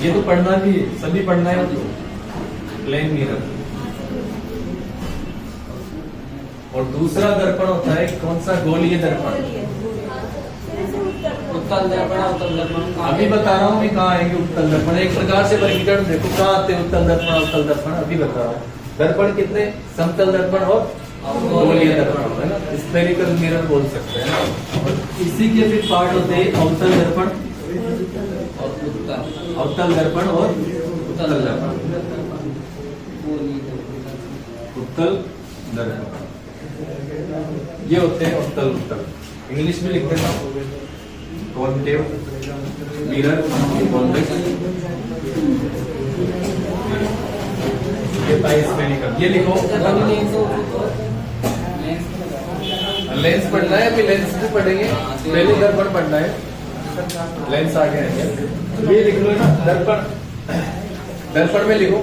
A: ये तो पढ़ना भी, सभी पढ़ना है। Plane mirror. और दूसरा दर्पण होता है कौन सा? गोलीय दर्पण। उत्तल दर्पण, उत्तल दर्पण अभी बता रहा हूँ मैं कहाँ आएंगे। उत्तल दर्पण एक प्रकार से वर्गीकरण देखो कहाँ आते हैं उत्तल दर्पण, उत्तल दर्पण अभी बता रहा हूँ। दर्पण कितने? समतल दर्पण और गोलीय दर्पण, है ना? स्फेरिकल मिरर बोल सकते हैं। और इसी के फिर पार्ट होते हैं अवतल दर्पण, अवतल दर्पण और उत्तल दर्पण। उत्तल दर्पण ये होते हैं उत्तल, उत्तल इंग्लिश में लिखते हैं कॉन्केव मिरर, कॉन्वेक्स, ये स्फेरिकल। ये लिखो लेंस पढ़ना है, अभी लेंस भी पढ़ेंगे, पहले दर्पण पढ़ना है, लेंस आगे आएंगे। ये लिख लो ना दर्पण, दर्पण में लिखो,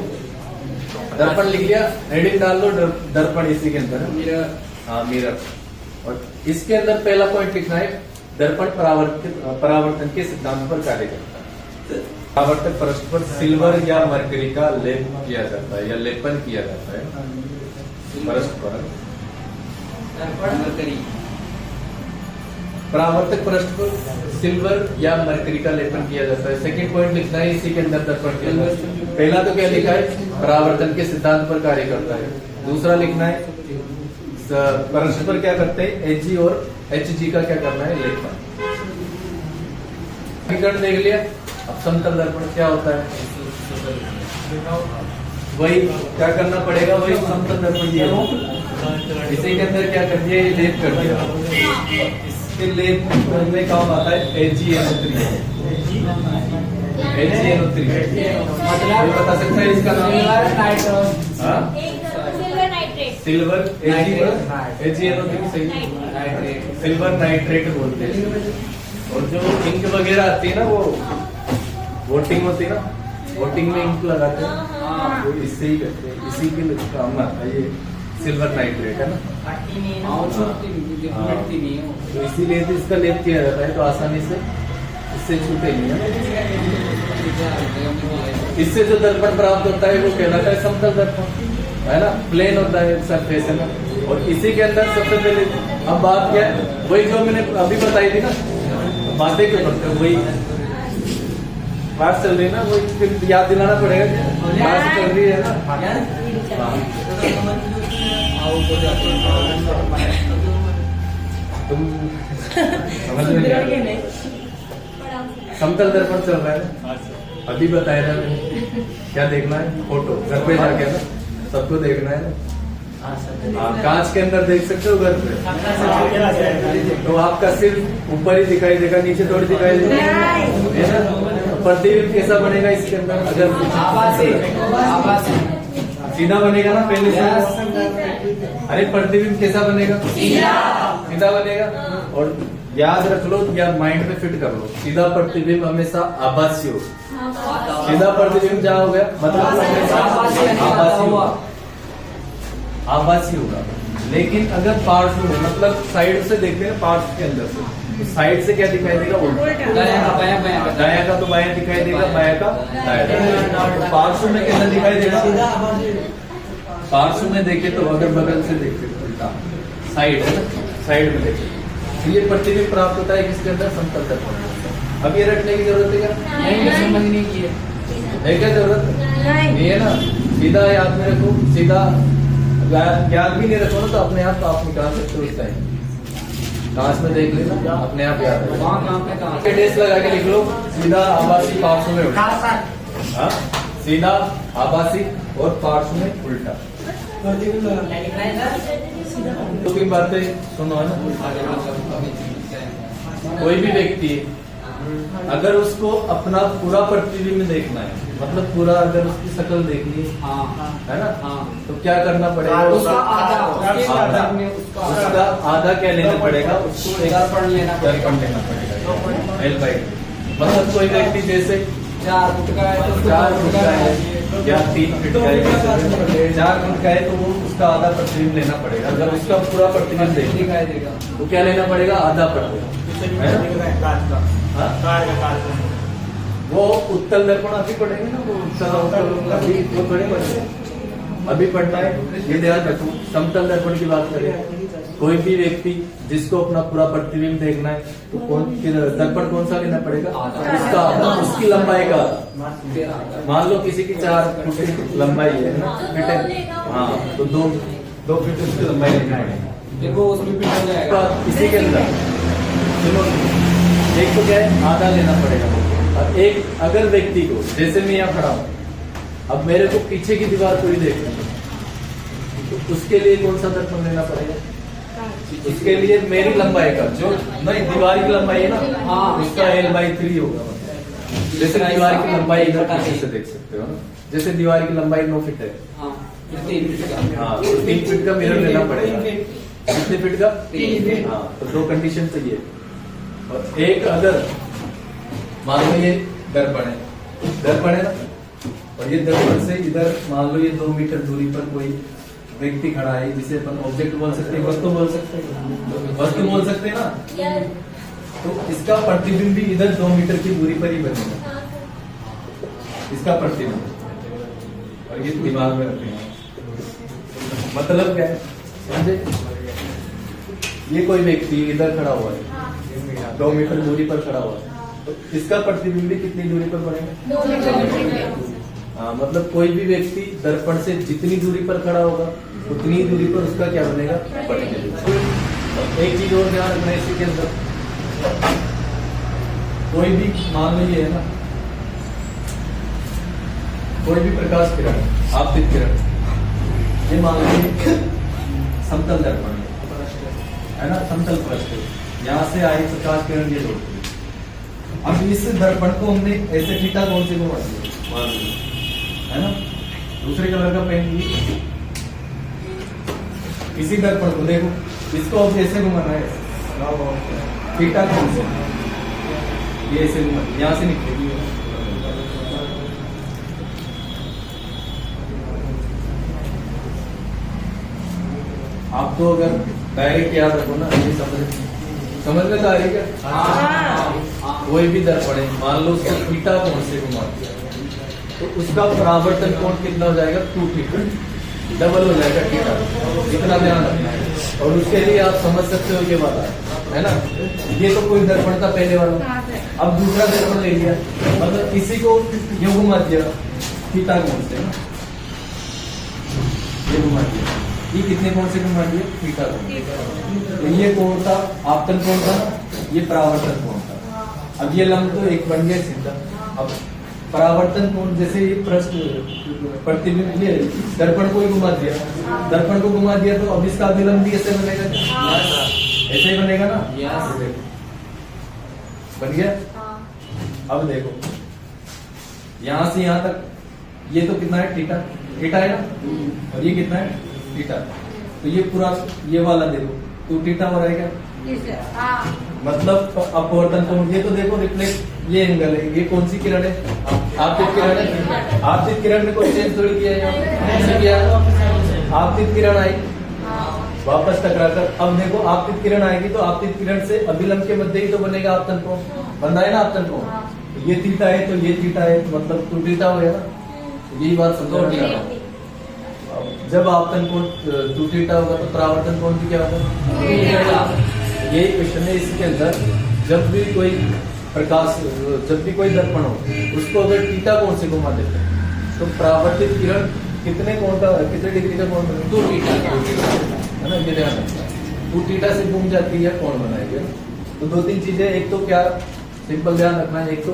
A: दर्पण लिख लिया, हेडिंग डाल लो दर्पण इसी के अंदर। हाँ मिरर। और इसके अंदर पहला पॉइंट लिखना है, दर्पण परावर्तन के सिद्धांत पर कार्य करता है। परावर्तक पृष्ठ पर सिल्वर या मरकरी का लेप किया जाता है या लेपन किया जाता है पृष्ठ पर।
B: दर्पण मरकरी,
A: परावर्तक पृष्ठ पर सिल्वर या मरकरी का लेपन किया जाता है। सेकंड पॉइंट लिखना है इसी के अंदर दर्पण के अंदर। पहला तो क्या लिखा है, परावर्तन के सिद्धांत पर कार्य करता है। दूसरा लिखना है पृष्ठ पर क्या करते हैं, Hg और Hg का क्या करना है, लेपन। समीकरण देख लिया। अब समतल दर्पण क्या होता है, वही क्या करना पड़ेगा, वही समतल दर्पण दिया। इसी के अंदर क्या कर दिया, ये लेप कर दिया। इसके लेप में काम आता है AgNO3। बता सकता है इसका नाम,
C: सिल्वर नाइट्रेट।
A: सिल्वर AgNO3 सही, सिल्वर नाइट्रेट बोलते हैं। और जो इंक वगैरह आती है ना, वो वोटिंग होती है ना, वोटिंग में इंक लगाते हैं, वो इससे ही करते हैं, इसी के लिए काम आता है ये सिल्वर नाइट्रेट, है ना। तो इसीलिए तो इसका लेप किया जाता है, तो आसानी से इससे छूटे नहीं है। इससे जो दर्पण प्राप्त होता है वो कहलाता है समतल दर्पण, है ना, प्लेन होता है सरफेस, है ना। और इसी के अंदर सबसे पहले अब बात क्या है, वही जो मैंने अभी बताई थी ना, बातें क्यों करते हो, वही बात चल रही है ना, वही फिर याद दिलाना पड़ेगा, बात चल रही है ना। तुम समझ में नहीं आ रहा। समतल दर्पण चल रहा है ना, अभी बताया था मैंने, क्या देखना है, फोटो घर पे जाके ना सबको देखना है ना। कांच के अंदर देख सकते हो घर पे, तो आपका सिर्फ ऊपर ही दिखाई देगा, नीचे थोड़ी दिखाई देगा, है ना। प्रतिबिंब कैसा बनेगा इसके अंदर, अगर सीधा बनेगा ना पहले से। अरे प्रतिबिंब कैसा बनेगा, सीधा बनेगा। और याद रख लो या माइंड में फिट कर लो, सीधा प्रतिबिंब हमेशा आभासी हो। सीधा प्रतिबिंब जहाँ हो गया मतलब आभासी होगा। लेकिन अगर पार्श्व में मतलब साइड से देखते हैं, पार्श्व के अंदर से, तो साइड से क्या दिखाई देगा, उल्टा। दाया का तो बाया दिखाई देगा, बाया का दाया। तो पार्श्व में कैसा दिखाई देगा, पार्श्व में देखे तो अगर बगल से देखे तो उल्टा, साइड है ना, साइड में देखे तो ये प्रतिबिंब प्राप्त होता है किसके अंदर, समतल दर्पण। अब ये रखने की जरूरत है क्या,
B: नहीं, समझ नहीं किया
A: है क्या जरूरत नहीं है ना। सीधा याद में रखो, सीधा याद भी नहीं रखो ना तो अपने आप आप निकाल सकते हो। इस टाइम कांच में देख लेना, अपने आप याद है, डेस लगा के लिख लो, सीधा आभासी पार्श्व में उल्टा, सीधा आभासी और पार्श्व में उल्टा। दो तीन बातें सुनो, है ना। कोई भी व्यक्ति अगर उसको अपना पूरा प्रतिबिंब देखना है, मतलब पूरा अगर उसकी शक्ल देखनी है ना, तो क्या करना पड़ेगा, उसका आधा क्या लेना पड़ेगा, उसको दर्पण लेना पड़ेगा L/2। मतलब कोई व्यक्ति जैसे
B: 4 फुट का है तो
A: 4 फुट का है या 3 फीट का है, 4 फुट का है तो वो उसका आधा प्रतिबिंब लेना पड़ेगा। अगर उसका पूरा प्रतिबिंब
B: दिखाई देगा
A: तो क्या लेना पड़ेगा, आधा प्रतिबिंब। वो उत्तल दर्पण अभी पढ़ेंगे ना, वो अभी वो थोड़े पढ़ेंगे, अभी पढ़ना है, ये ध्यान रखो। समतल दर्पण की बात करें, कोई भी व्यक्ति जिसको अपना पूरा प्रतिबिंब देखना है तो दर्पण कौन सा लेना पड़ेगा, उसका उसकी लंबाई का। मान लो किसी की 4 फुट लंबाई है ना, फिट है, हाँ, तो 2 फीट उसकी लंबाई लेनी पड़ेगी,
B: वो उसमें फिट हो जाएगा।
A: इसी के अंदर सुनो, एक तो क्या है, आधा लेना पड़ेगा। और एक अगर व्यक्ति को, जैसे मैं यहाँ खड़ा हूँ, अब मेरे को पीछे की दीवार पूरी देखनी है, तो उसके लिए कौन सा दर्पण लेना पड़ेगा, उसके लिए मेरी लंबाई का, जो नहीं दीवार की लंबाई है ना, उसका L/3 होगा। जैसे दीवार की लंबाई इधर पीछे से देख सकते हो ना, जैसे दीवार की लंबाई 9 फीट है,
B: 3 फीट का,
A: हाँ, तो 3 फीट का मिरर लेना पड़ेगा। कितने फीट का, 3 फीट। हाँ, तो 2 कंडीशन चाहिए। और एक अगर मान लो ये दर्पण है ना, और ये दर्पण से इधर मान लो ये 2 मीटर दूरी पर कोई व्यक्ति खड़ा है, जिसे अपन ऑब्जेक्ट बोल सकते हैं, वस्तु बोल सकते हैं, वस्तु बोल सकते हैं ना,
C: या
A: तो इसका प्रतिबिंब भी इधर 2 मीटर की दूरी पर ही बनेगा,
C: हाँ,
A: इसका प्रतिबिंब। और ये दिमाग में रखेंगे, मतलब क्या है समझे? ये कोई व्यक्ति इधर खड़ा हुआ है,
C: हाँ,
A: 2 मीटर दूरी पर खड़ा हुआ है, तो इसका प्रतिबिंब भी कितनी दूरी पर बनेगा?
C: 2 मीटर।
A: हाँ, मतलब कोई भी व्यक्ति दर्पण से जितनी दूरी पर खड़ा होगा उतनी ही दूरी पर उसका क्या बनेगा? प्रतिबिंब। एक चीज और ध्यान रखना है इसी के अंदर, कोई भी मान लीजिए है ना, कोई भी प्रकाश किरण, आपतित किरण, ये मान लीजिए समतल दर्पण है ना, समतल पृष्ठ, यहाँ से आई प्रकाश किरण ये लौटती है। अब इस दर्पण को हमने ऐसे थीटा कोण से घुमा दिया, मान लीजिए है ना, दूसरे कलर का पेन लिए, इसी दर्पण को देखो, इसको अब ऐसे घुमाना है थीटा कोण से, ये ऐसे घुमा, यहाँ से निकलेगी। आपको अगर डायरेक्ट याद रखो ना, ये समझ में तो आ रही है क्या? कोई भी दर्पण है, मान लो उसको थीटा कोण से घुमा दिया, तो उसका परावर्तन कोण कितना हो जाएगा? 2 थीटा, डबल हो जाएगा थीटा, इतना ध्यान रखना है। और उसके लिए आप समझ सकते हो ये बात है ना, ये तो कोई दर्पण था पहले वाला, अब दूसरा दर्पण ले लिया, मतलब इसी को ये घुमा दिया थीटा कोण से ना, ये घुमा दिया, ये कितने कोण से घुमा दिया? थीटा कोण। तो ये कोण था आपतन कोण था ना, ये परावर्तन कोण था। अब ये लंब तो एक बन गया सीधा। अब परावर्तन कोण, जैसे ये प्रश्न प्रतिबिंब, ये दर्पण को ही घुमा दिया, दर्पण को घुमा दिया, तो अब इसका अभिलंब भी ऐसे बनेगा, ऐसे ही बनेगा ना, बन गया। अब देखो यहां से यहां तक, ये तो कितना है? थीटा, थीटा है ना, और ये कितना है? थीटा। तो ये पूरा ये वाला देखो, 2 थीटा हो रहेगा, मतलब अपवर्तन कोण। ये तो देखो रिफ्लेक्ट, ये एंगल है, ये कौन सी किरण है? आपतित किरण है। आपतित किरण में कोई चेंज थोड़ी किया है, आपतित किरण आई वापस टकराकर, अब देखो आपतित किरण आएगी तो आपतित किरण से अभिलंब के मध्य ही तो बनेगा आपतन कोण, बन रहा है ना आपतन कोण। ये थीटा है तो ये थीटा है, मतलब 2 थीटा हो गया ना, यही बात समझो। जब आपतन कोण 2 थीटा होगा तो परावर्तन कोण भी क्या होगा? यही क्वेश्चन है इसके अंदर। जब भी कोई प्रकाश, जब भी कोई दर्पण हो, उसको अगर थीटा कोण से घुमा देते हैं तो परावर्तित किरण कितने कोण का, कितने डिग्री का कोण बनेगा? 2 थीटा है ना, ये ध्यान रखना। 2 थीटा से घूम जाती है, कोण बनाएगी। तो 2-3 चीजें, एक तो क्या सिंपल ध्यान रखना है, एक तो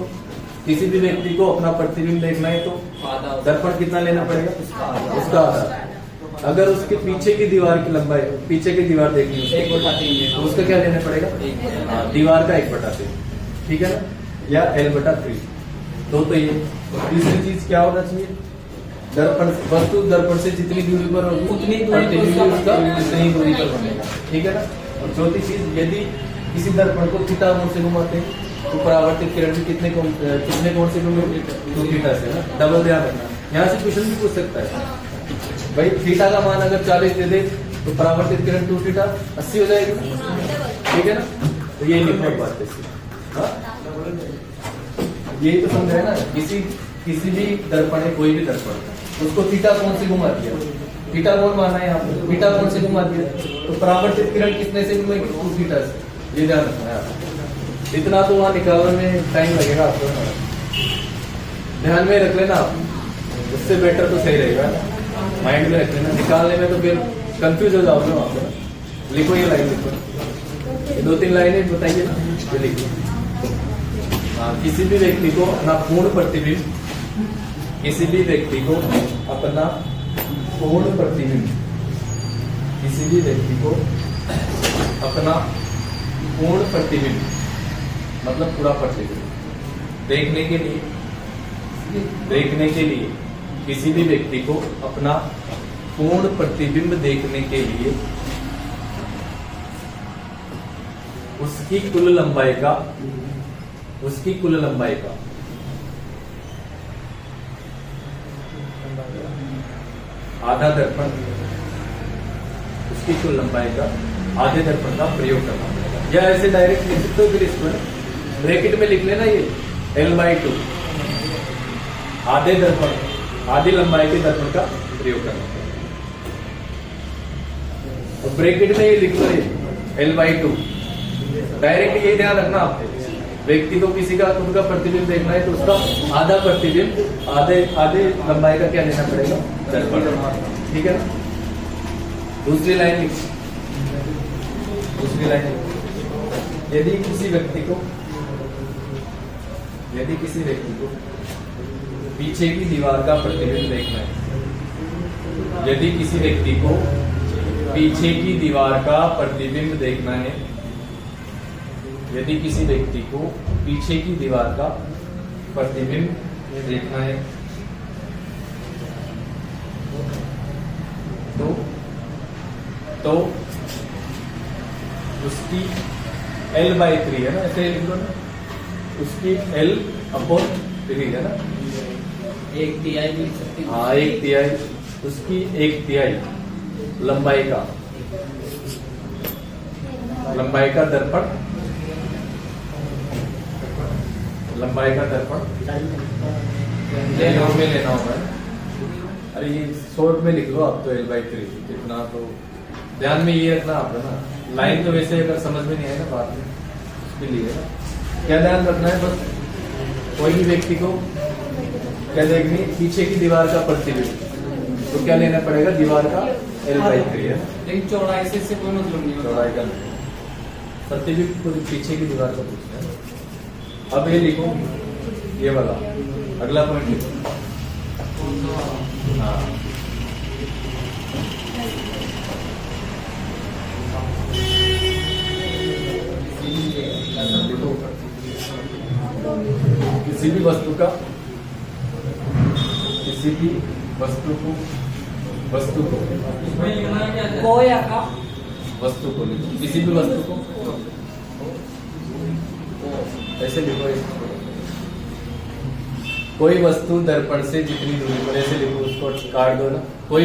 A: किसी भी व्यक्ति को अपना प्रतिबिंब देखना है तो दर्पण कितना लेना पड़ेगा? उसका आधा। अगर उसके पीछे की दीवार की लंबाई, पीछे की दीवार देखनी है
B: 1/3,
A: तो उसका क्या लेना पड़ेगा? दीवार का 1/3, ठीक है ना, या L/3। तो ये तीसरी चीज क्या होना चाहिए? दर्पण, वस्तु दर्पण से जितनी दूरी पर होगी
B: उतनी दूरी
A: प्रतिबिंब उसका उतनी दूरी पर बनेगा, ठीक है ना। और चौथी चीज, यदि किसी दर्पण को थीटा कोण से घुमाते हैं तो परावर्तित किरण भी कितने कोण से घूमेगी? 2 थीटा से ना, डबल ध्यान रखना। यहाँ से क्वेश्चन भी पूछ सकता है भाई, थीटा का मान अगर 40 दे दे तो परावर्तित किरण 2 थीटा 80 हो जाएगी, ठीक है ना। तो ये लिखना बात है, यही तो समझ है ना। किसी भी दर्पण है, कोई भी दर्पण, उसको थीटा कोण से घुमा दिया, थीटा कोण माना है यहाँ पे, थीटा कोण से घुमा दिया तो परावर्तित किरण कितने से घुमेगी? 2 थीटा से। ये ध्यान रखना है, इतना तो वहां निकालने में टाइम लगेगा आपको, ध्यान में रख लेना आप, उससे बेटर तो सही रहेगा, माइंड में रख लेना। निकालने में तो फिर कंफ्यूज हो जाओगे वहां पर। लिखो, ये लाइन लिखो, ये 2-3 लाइनें बताइए ना, ये लिखो। हाँ, किसी भी व्यक्ति को अपना पूर्ण प्रतिबिंब, किसी भी व्यक्ति को अपना पूर्ण प्रतिबिंब, किसी भी व्यक्ति को अपना पूर्ण प्रतिबिंब, मतलब पूरा प्रतिबिंब देखने के लिए किसी भी व्यक्ति को अपना पूर्ण प्रतिबिंब देखने के लिए उसकी कुल लंबाई का आधा दर्पण उसकी कुल लंबाई का आधे दर्पण का प्रयोग करना पड़ेगा। या ऐसे डायरेक्ट लिख सकते हो, फिर इसको ब्रैकेट में लिख लेना ये L/2 आधे दर्पण, आधी लंबाई के दर्पण का प्रयोग करना पड़ेगा। तो ब्रैकेट में ये लिख लो ये L/2। डायरेक्ट ये ध्यान रखना आपको, व्यक्ति को किसी का खुद का प्रतिबिंब देखना है तो उसका आधा प्रतिबिंब आधे लंबाई का क्या लेना पड़ेगा, दर्पण। ठीक है ना। दूसरी लाइन लिख, दूसरी लाइन यदि किसी व्यक्ति को पीछे की दीवार का प्रतिबिंब देखना है, यदि किसी व्यक्ति को पीछे की दीवार का प्रतिबिंब देखना है, यदि किसी व्यक्ति को पीछे की दीवार का प्रतिबिंब देखना है तो उसकी L/3 है ना, ऐसे लिख लो ना, उसकी L/3 है ना,
B: 1/3 भी लिख सकते हैं।
A: हाँ 1/3, उसकी 1/3 लंबाई का दर्पण, लंबाई का दर्पण में लेना होगा। अरे ये शॉर्ट में लिख लो आप तो L/3 कितना, तो ध्यान में ये रखना आप है ना। लाइन तो वैसे अगर समझ में नहीं आए ना बात में, उसके लिए ना क्या ध्यान रखना है, बस कोई भी व्यक्ति को क्या देखनी, पीछे की दीवार का प्रतिबिंब, तो क्या लेना पड़ेगा, दीवार का L/3 है।
B: लेकिन चौड़ाई से कोई मतलब नहीं होता।
A: चौड़ाई का प्रतिबिंब को पीछे की दीवार का पूछना है। अब ये लिखो, ये वाला अगला पॉइंट लिखो। हाँ किसी भी वस्तु को लिखो, किसी भी वस्तु को ऐसे लिखो, कोई वस्तु दर्पण से जितनी दूरी पर, ऐसे लिखो, उसको काट दो ना। कोई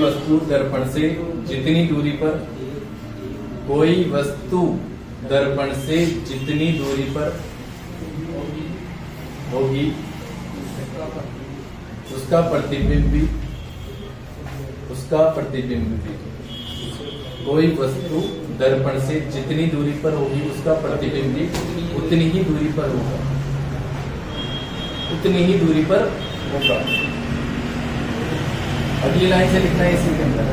A: वस्तु दर्पण से जितनी दूरी पर, कोई वस्तु दर्पण से जितनी दूरी पर होगी उसका प्रतिबिंब भी, कोई वस्तु दर्पण से जितनी दूरी पर होगी उसका प्रतिबिंब भी उतनी ही दूरी पर होगा, अगली लाइन से लिखना है इसी के अंदर।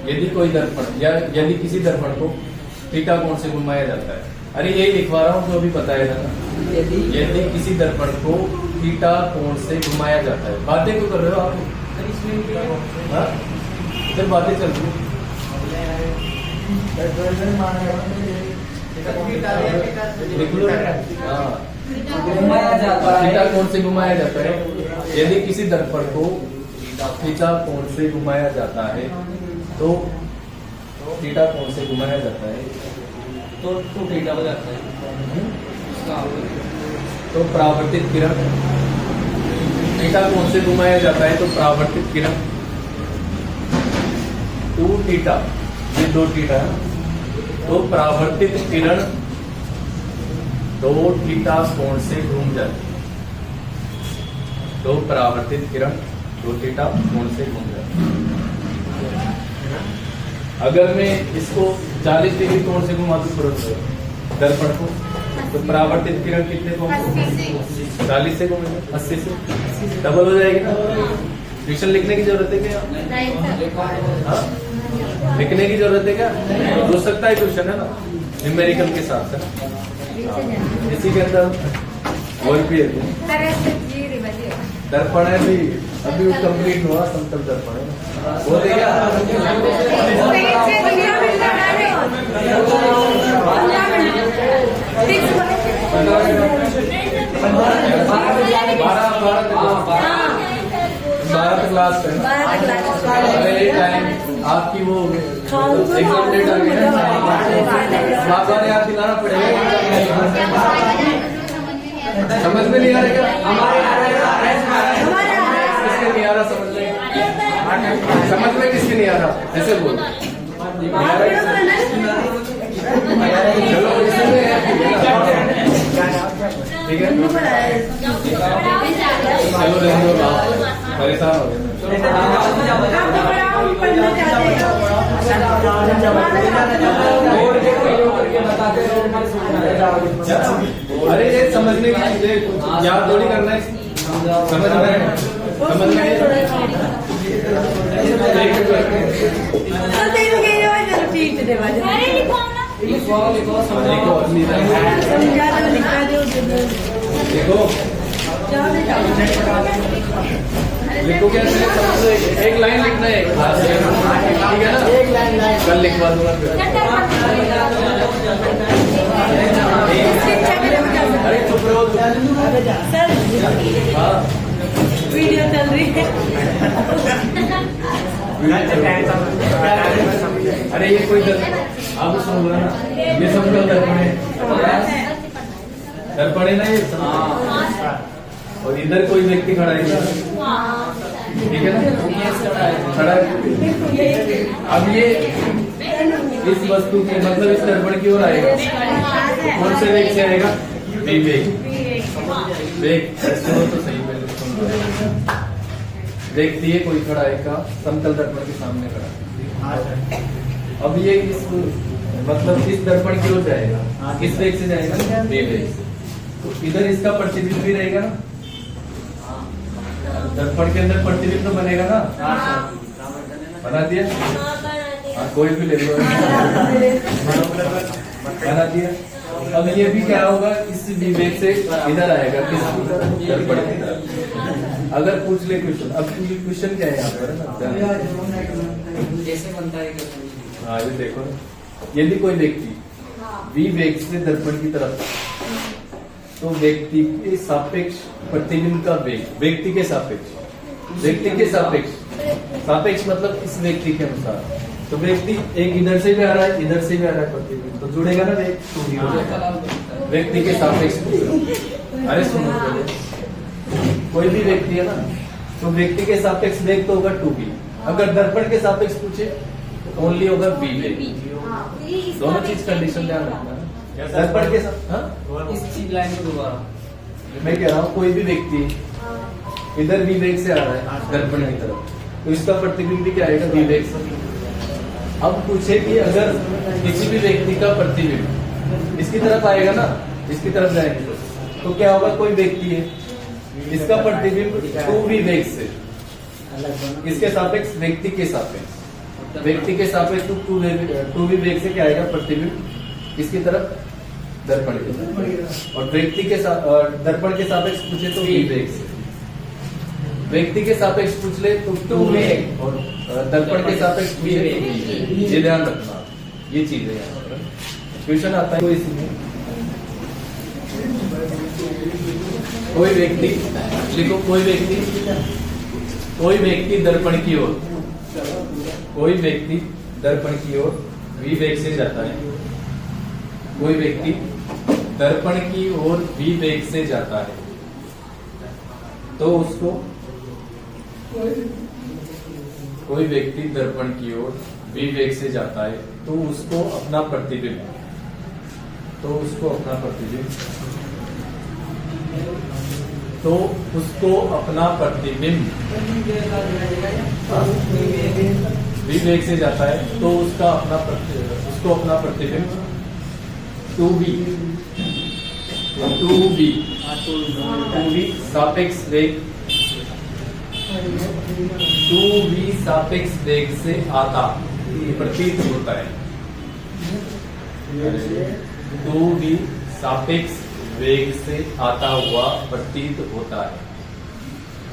A: यदि कोई दर्पण या यदि किसी दर्पण को थीटा कोण से घुमाया जाता है, अरे यही लिखवा रहा हूँ जो अभी बताया था ना, यदि किसी दर्पण को थीटा कोण से घुमाया जाता है। बातें क्यों कर रहे हो आप, इधर बातें चल रही थीटा कोण से घुमाया जाता है। यदि किसी दर्पण को थीटा कोण से घुमाया जाता है तो थीटा कोण से घुमाया जाता है
B: तो थीटा हो जाता है।
A: तो परावर्तित किरण, थीटा कोण से घुमाया जाता है तो परावर्तित किरण 2 थीटा, ये 2 थीटा है, तो परावर्तित किरण 2 थीटा कोण से घूम जाती है, तो परावर्तित किरण 2 थीटा कोण से घूम जाती है। अगर मैं इसको 40 डिग्री कोण से घुमा दूं दर्पण को, तो परावर्तित किरण कितने कोण से, 40 से घूमेगा, 80 से, डबल हो जाएगी ना। ट्यूशन लिखने की जरूरत है क्या, लिखने की जरूरत है क्या, हो सकता है क्वेश्चन है ना, न्यूमेरिकल के साथ है। इसी के अंदर और भी दर्पण है भी, अभी वो कंप्लीट हुआ, समतल दर्पण है वो देगा। बारह क्लास है, अरे टाइम आपकी वो एग्जाम डेट आ गई है, बार याद दिलाना पड़ेगा। समझ में नहीं आ रहा क्या, समझ में किसके नहीं आ रहा ऐसे बोल चलो इसमें ठीक है चलो रहने दो परेशान हो अरे ये समझने की चीजें याद थोड़ी करना है समझ में
C: अरे लिखो ना
B: लिखो
A: लिखो क्या एक लाइन लिखना है ठीक है ना कल लिखवा दूंगा अरे चुप रहो हाँ
C: वीडियो चल रही है
A: अरे ये कोई आप सुन लो ना ये सब का दर्पण है ना ये और इधर कोई व्यक्ति खड़ा है ठीक है ना खड़ा है अब ये इस वस्तु के मतलब इस दर्पण की ओर आएगा कौन से वेग से आएगा वेग वेग सुनो तो सही पहले सुन लो व्यक्ति है कोई खड़ा है का समतल दर्पण के सामने खड़ा अब ये इस मतलब इस दर्पण की ओर जाएगा किस वेग से जाएगा वेग से तो इधर इसका प्रतिबिंब भी रहेगा ना दर्पण के अंदर प्रतिबिंब तो बनेगा ना बना दिया हाँ कोई भी ले लो बना दिया अब ये भी क्या होगा इस विवेक से इधर आएगा किस दर्पण की तरफ अगर पूछ ले क्वेश्चन अब क्वेश्चन क्या है यहाँ पर
B: जैसे बनता है
A: हाँ ये देखो यदि कोई व्यक्ति विवेक से दर्पण की तरफ तो व्यक्ति के सापेक्ष प्रतिबिंब का वेग व्यक्ति के सापेक्ष सापेक्ष मतलब इस व्यक्ति के अनुसार तो व्यक्ति एक इधर से भी आ रहा है इधर से भी आ रहा है प्रतिबिंब तो जुड़ेगा ना वेग टू भी हो जाएगा व्यक्ति के सापेक्ष अरे सुनो कोई भी व्यक्ति है ना तो व्यक्ति के सापेक्ष वेग तो होगा टू बी अगर दर्पण के सापेक्ष पूछे तो ओनली होगा वी वेग दोनों चीज कंडीशन ध्यान रखना दर्पण के साथ
B: इस चीज लाइन को दोबारा
A: मैं कह रहा हूँ कोई भी व्यक्ति इधर विवेक से आ रहा है दर्पण की तरफ तो इसका प्रतिबिंब भी क्या आएगा विवेक से अब पूछे कि अगर किसी भी व्यक्ति का प्रतिबिंब इसकी तरफ आएगा ना इसकी तरफ जाएंगे तो क्या होगा कोई व्यक्ति है इसका प्रतिबिंब टू विवेक से इसके सापेक्ष व्यक्ति के सापेक्ष टू विवेक से क्या आएगा प्रतिबिंब इसकी तरफ दर्पण की तरफ और व्यक्ति के साथ दर्पण के सापेक्ष पूछे तो विवेक से व्यक्ति के सापेक्ष पूछ ले तो टू वेग और दर्पण के सापेक्ष पूछे तो ये ध्यान रखना ये चीज है यहाँ पर क्वेश्चन आता है इसमें कोई व्यक्ति लिखो कोई व्यक्ति दर्पण की ओर विवेक से जाता है कोई व्यक्ति दर्पण की ओर विवेक से जाता है तो उसको कोई व्यक्ति दर्पण की ओर विवेक से जाता है तो उसको अपना प्रतिबिंब विवेक से जाता है तो उसको अपना प्रतिबिंब टू बी सापेक्ष वेग से आता प्रतीत होता है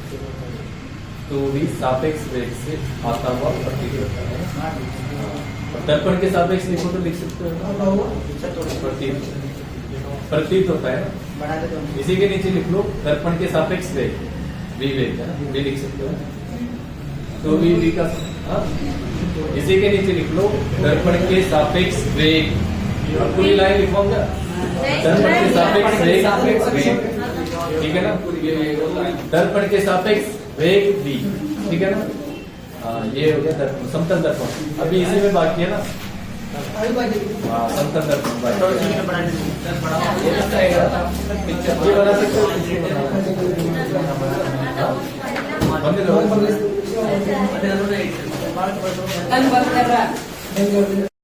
A: टू बी सापेक्ष वेग से आता हुआ प्रतीत होता है दर्पण के सापेक्ष लिखो तो लिख सकते हो प्रतीत होता है इसी के नीचे लिख लो दर्पण के सापेक्ष वेग विवेक है ना वी लिख सकते हो तो वी का इसी के नीचे लिख लो दर्पण के सापेक्ष वेग अब पूरी लाइन लिखवाऊंगा दर्पण के सापेक्ष वेग ठीक है ना दर्पण के सापेक्ष वेग v ठीक है ना ये हो गया दर्पण, समतल दर्पण। अभी इसी में बाकी है ना, हाँ समतल दर्पण बाकी है। ये अच्छा है, पिक्चर ये बना सकते हो, बंद करो।
B: बंद कर रहा है।